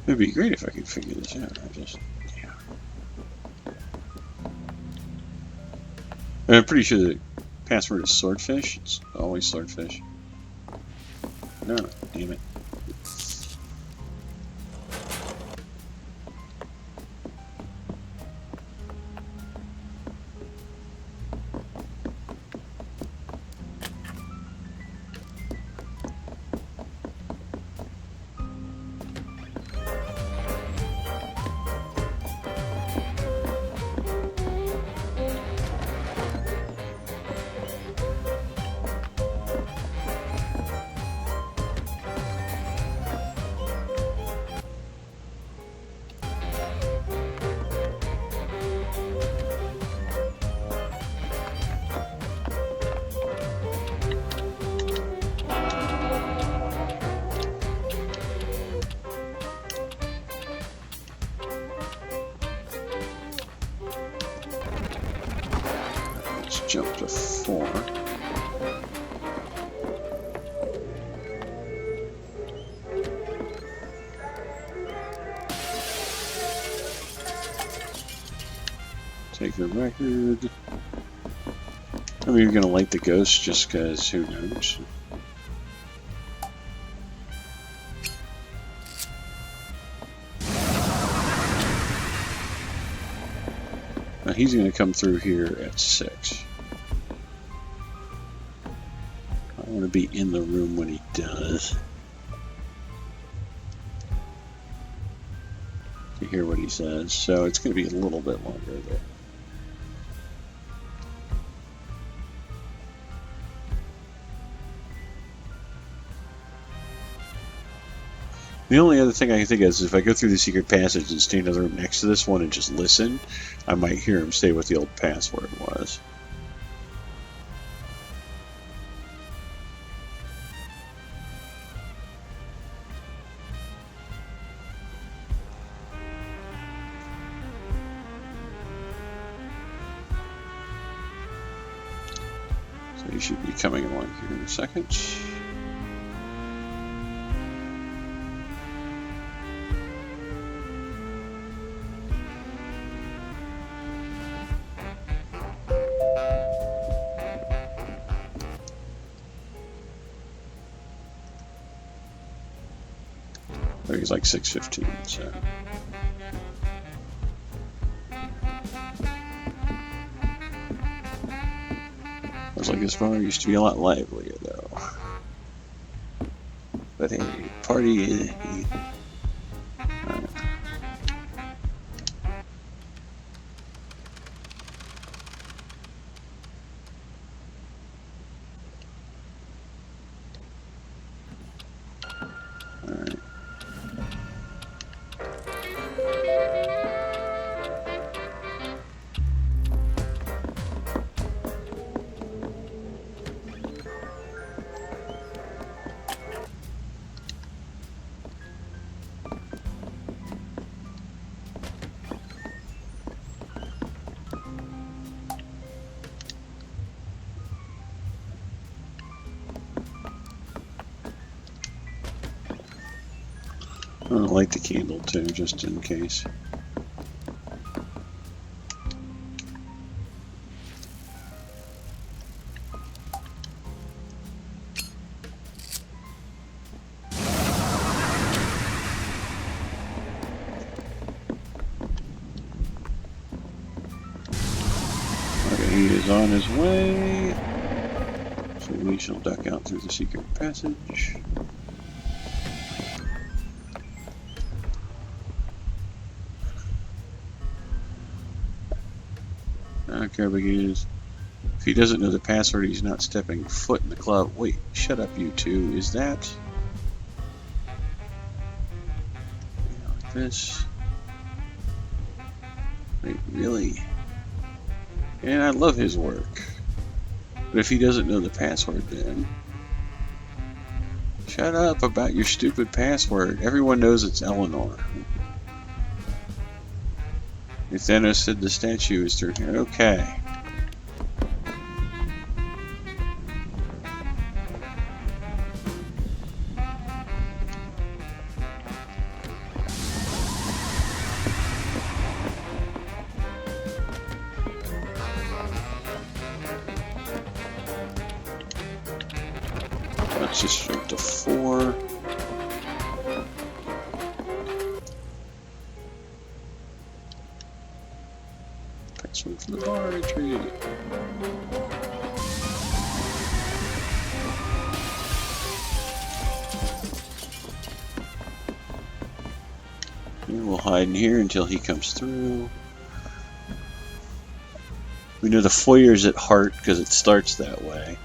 Speaker 1: It'd be great if I could figure this out. Yeah. And I'm pretty sure the password is swordfish. It's always swordfish. No, damn it. Jump to 4. Take the record. I mean, you're gonna light the ghost just because, who knows? Now he's gonna come through here at 6. I want to be in the room when he does. To hear what he says. So it's gonna be a little bit longer there. The only other thing I can think of is if I go through the secret passage and stay in the room next to this one and just listen, I might hear him say what the old password was. So he should be coming along here in a second. He's like 6:15, so. I was like, this bar used to be a lot livelier, though. But hey, party. I'll light the candle too, just in case. Okay, he is on his way. So we shall duck out through the secret passage. I don't care if he is. If he doesn't know the password, he's not stepping foot in the club. Wait, shut up, you two. Is that? Like this. Wait, really? And I love his work. But if he doesn't know the password, then. Shut up about your stupid password. Everyone knows it's Eleanor. If Thanos said the statue is through here, okay. Let's just jump to 4. Password for the bar entry. And we'll hide in here until he comes through. We know the foyer's at heart because it starts that way.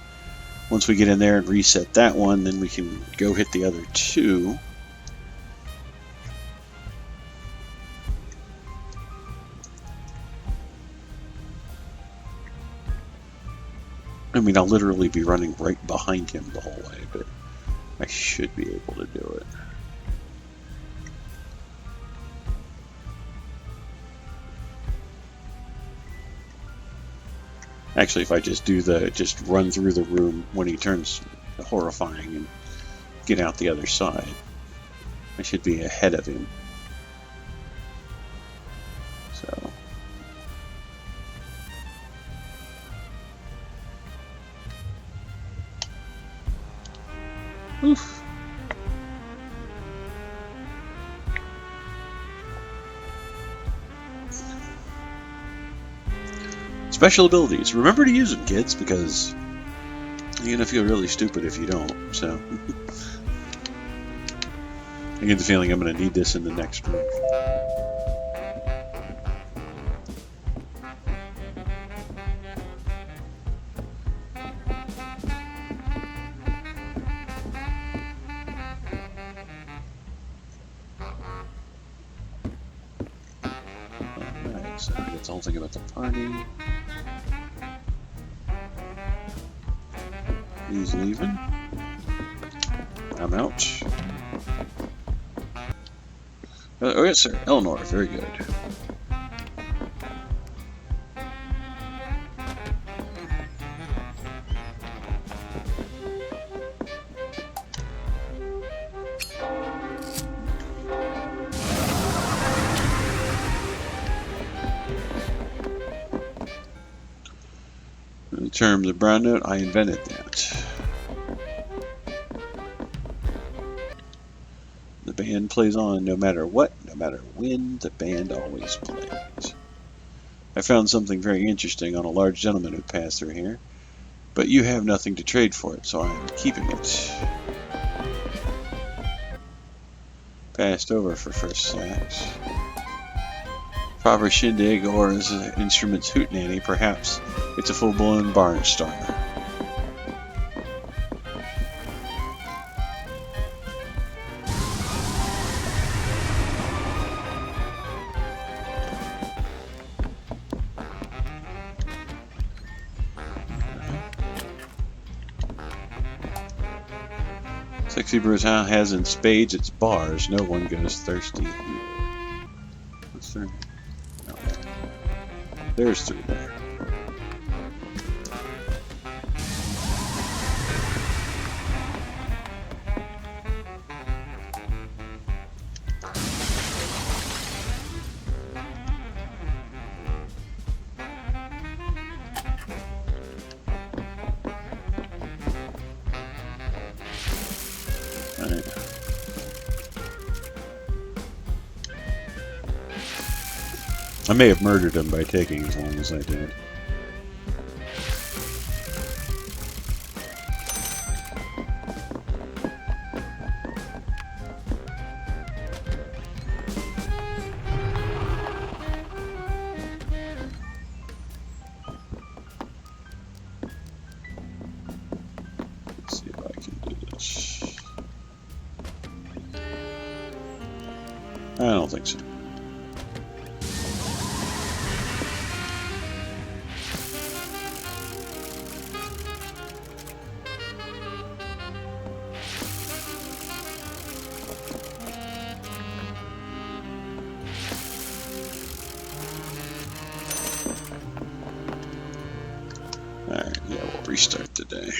Speaker 1: Once we get in there and reset that one, then we can go hit the other 2. I mean, I'll literally be running right behind him the whole way, but I should be able to do it. Actually, if I just do just run through the room when he turns horrifying and get out the other side, I should be ahead of him. So, Oof. Special abilities. Remember to use them, kids, because you're going to feel really stupid if you don't. So, I get the feeling I'm going to need this in the next room. Alright, so that's the whole thing about the party. He's leaving. I'm out. Oh yes, sir. Eleanor, very good. The term the brown note, I invented that. The band plays on no matter what, no matter when, the band always plays. I found something very interesting on a large gentleman who passed through here, but you have nothing to trade for it, so I'm keeping it. Passed over for first sax. Proper shindig, or as the instrument's hootenanny, perhaps it's a full-blown barn starter. Sexy Brutale has in spades its bars. No one goes thirsty. What's there? No. There's three there. I may have murdered him by taking as long as I did. Let's see if I can do this. I don't think so. Alright, yeah, we'll restart the day.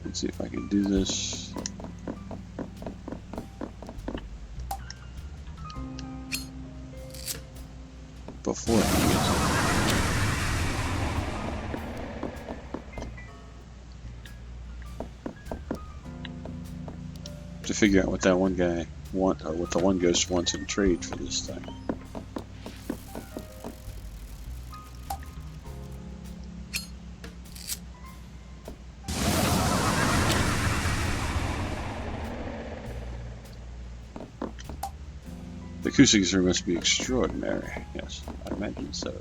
Speaker 1: Let's see if I can do this. Before he gets to figure out what that one guy want, or what the one ghost wants in trade for this thing. The acoustics here must be extraordinary. Yes, I imagine so.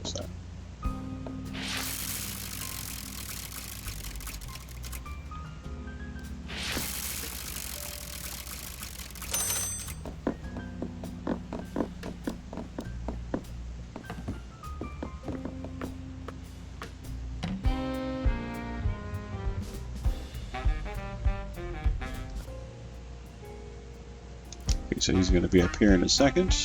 Speaker 1: So he's going to be up here in a second.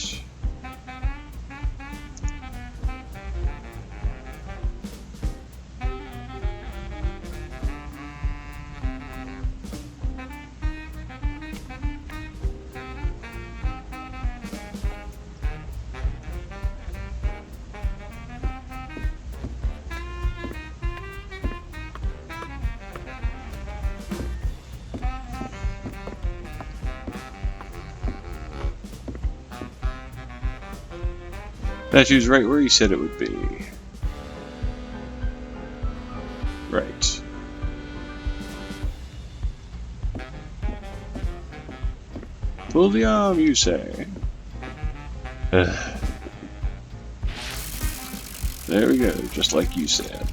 Speaker 1: Statue's right where he said it would be. Right. Pull the arm, you say. There we go, just like you said.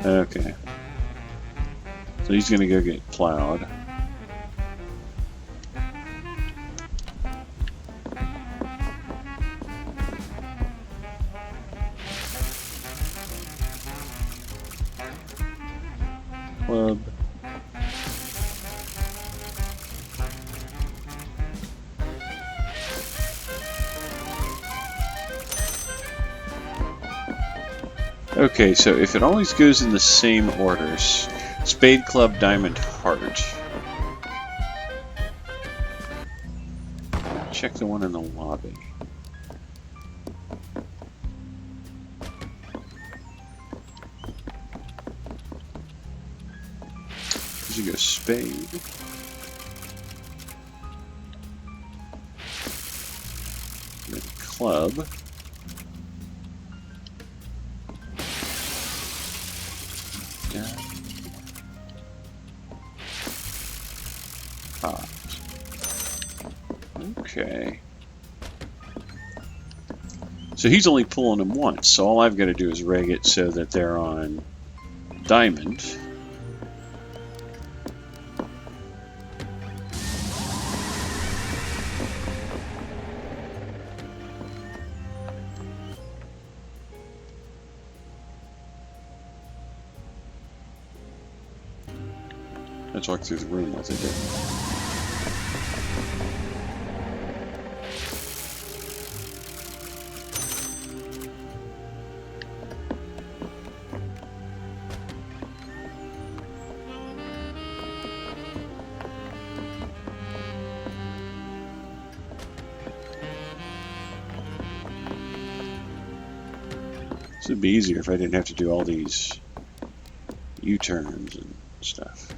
Speaker 1: Okay. So he's gonna go get plowed. Club. Okay, so if it always goes in the same orders, Spade, Club, Diamond, Heart. Check the one in the lobby. You go Spade. Then Club. Hot. Okay. So he's only pulling them once, so all I've got to do is reg it so that they're on Diamond. Let's walk through the room what they did. This would be easier if I didn't have to do all these U-turns and stuff.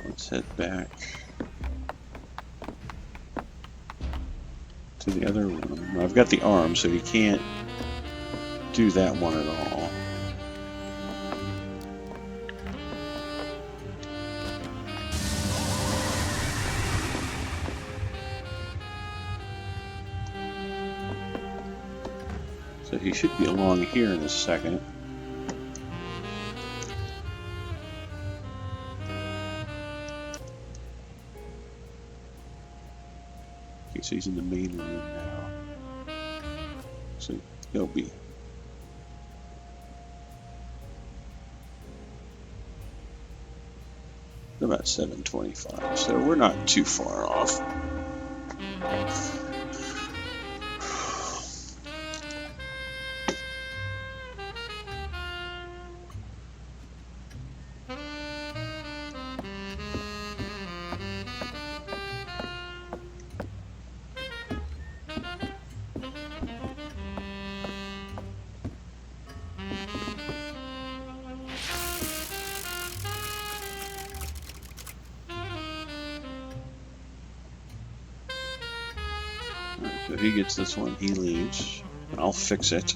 Speaker 1: Let's head back to the other room. I've got the arm, so he can't do that one at all. So he should be along here in a second. So he's in the main room now. So he'll be about 7:25. So we're not too far off. So if he gets this one, he leaves. I'll fix it.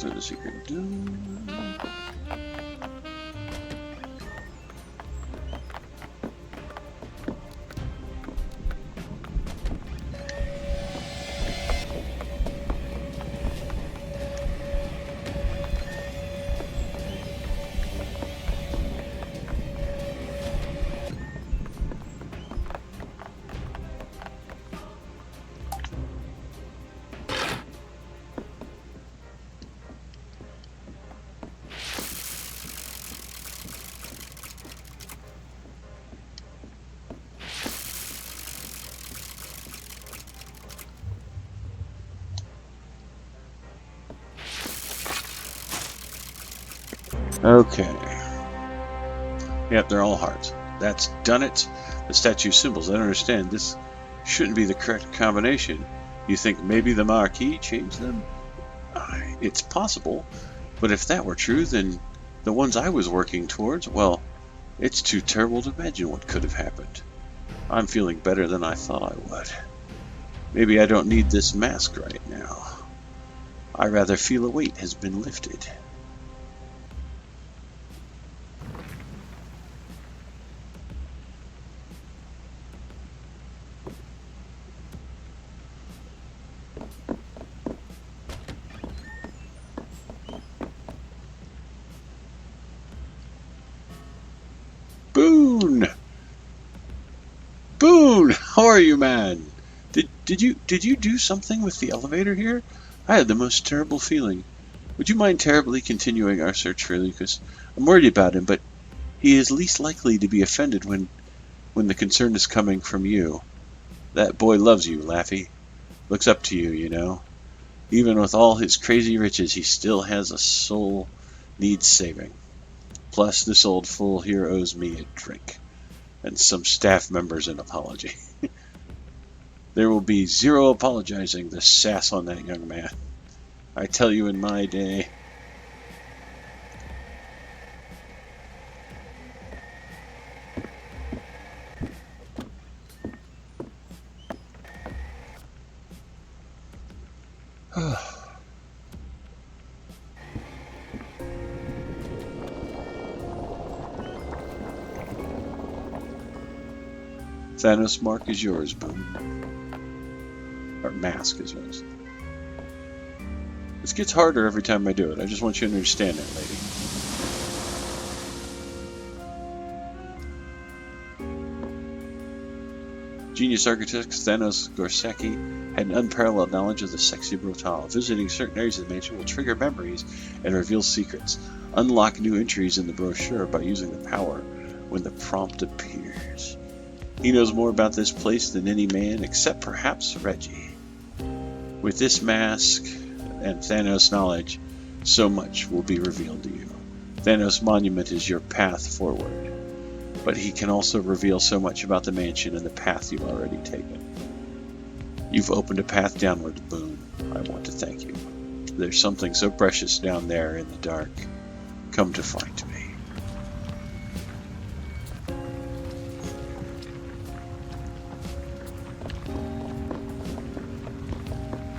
Speaker 1: Alter the secret door. Okay. Yep, they're all hearts. That's done it. The statue symbols. I don't understand. This shouldn't be the correct combination. You think maybe the Marquis changed them? It's possible. But if that were true, then the ones I was working towards, well, it's too terrible to imagine what could have happened. I'm feeling better than I thought I would. Maybe I don't need this mask right now. I rather feel a weight has been lifted. Boone! Boone! How are you, man? Did you do something with the elevator here? I had the most terrible feeling. Would you mind terribly continuing our search for Lucas? I'm worried about him, but he is least likely to be offended when the concern is coming from you. That boy loves you, Laffy. Looks up to you, you know. Even with all his crazy riches, he still has a soul needs saving. Plus, this old fool here owes me a drink, and some staff members an apology. There will be zero apologizing the sass on that young man. I tell you, in my day... Thanos' mark is yours, Boone. Or mask is yours. This gets harder every time I do it. I just want you to understand that, lady. Genius architect Thanos Gorsecki had an unparalleled knowledge of the Sexy Brutale. Visiting certain areas of the mansion will trigger memories and reveal secrets. Unlock new entries in the brochure by using the power when the prompt appears. He knows more about this place than any man, except perhaps Reggie. With this mask and Thanos' knowledge, so much will be revealed to you. Thanos' monument is your path forward, but he can also reveal so much about the mansion and the path you've already taken. You've opened a path downward, Boone. I want to thank you. There's something so precious down there in the dark. Come to find me.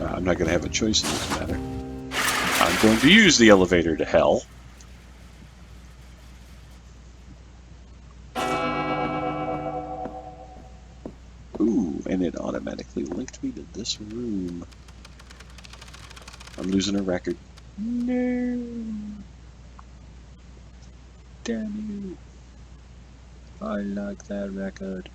Speaker 1: I'm not going to have a choice in this matter. I'm going to use the elevator to hell. Ooh, and it automatically linked me to this room. I'm losing a record. No. Damn you. I like that record.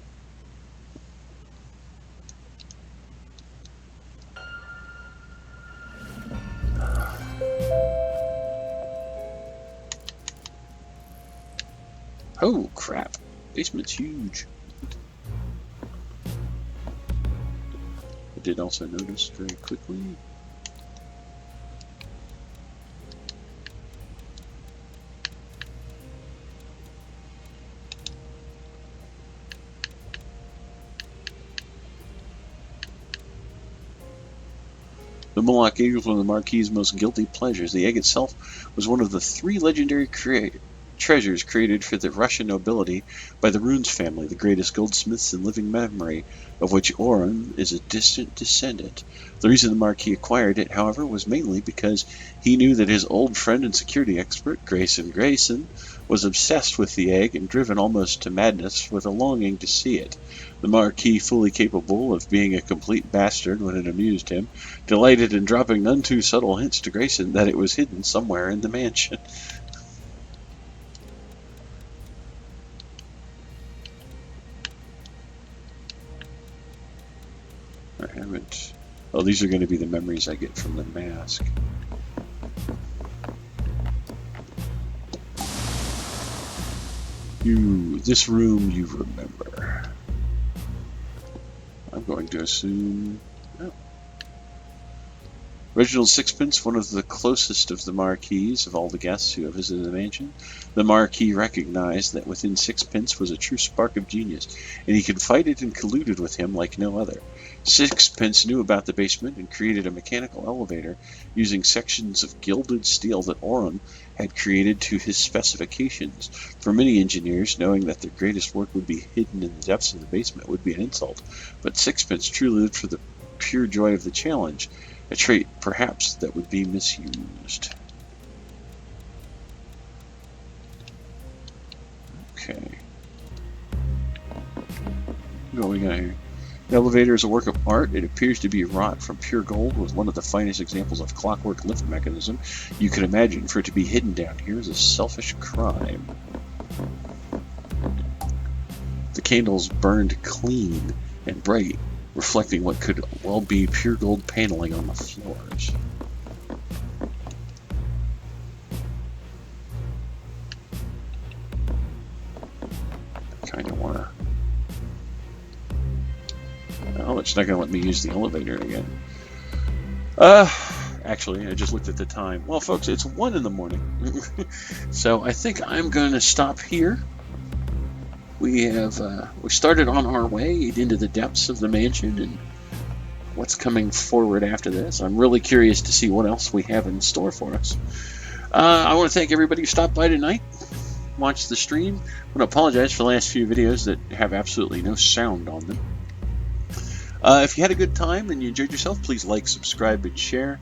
Speaker 1: Oh, crap. Basement's huge. I did also notice very quickly. The Murloc egg was one of the Marquis' most guilty pleasures. The egg itself was one of the 3 legendary treasures created for the Russian nobility by the Runes family, the greatest goldsmiths in living memory, of which Oren is a distant descendant. The reason the Marquis acquired it, however, was mainly because he knew that his old friend and security expert, Grayson, was obsessed with the egg and driven almost to madness with a longing to see it. The Marquis, fully capable of being a complete bastard when it amused him, delighted in dropping none too subtle hints to Grayson that it was hidden somewhere in the mansion. I haven't... Oh, these are going to be the memories I get from the mask. This room you remember. I'm going to assume... No. Reginald Sixpence, one of the closest of the Marquis of all the guests who have visited the mansion. The Marquis recognized that within Sixpence was a true spark of genius, and he confided and colluded with him like no other. Sixpence knew about the basement and created a mechanical elevator using sections of gilded steel that Oren had created to his specifications. For many engineers, knowing that their greatest work would be hidden in the depths of the basement would be an insult, but Sixpence truly lived for the pure joy of the challenge, a trait perhaps that would be misused. Okay. What we got here? The elevator is a work of art. It appears to be wrought from pure gold with one of the finest examples of clockwork lift mechanism you could imagine. For it to be hidden down here is a selfish crime. The candles burned clean and bright, reflecting what could well be pure gold paneling on the floors. I kind of want to... Oh, it's not going to let me use the elevator again. Actually, I just looked at the time. Well, folks, it's 1 in the morning. So I think I'm going to stop here. We started on our way into the depths of the mansion and what's coming forward after this. I'm really curious to see what else we have in store for us. I want to thank everybody who stopped by tonight, watched the stream. I want to apologize for the last few videos that have absolutely no sound on them. If you had a good time and you enjoyed yourself, please like, subscribe, and share.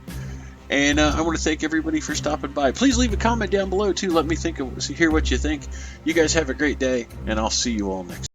Speaker 1: And I want to thank everybody for stopping by. Please leave a comment down below, too. Let me hear what you think. You guys have a great day, and I'll see you all next time.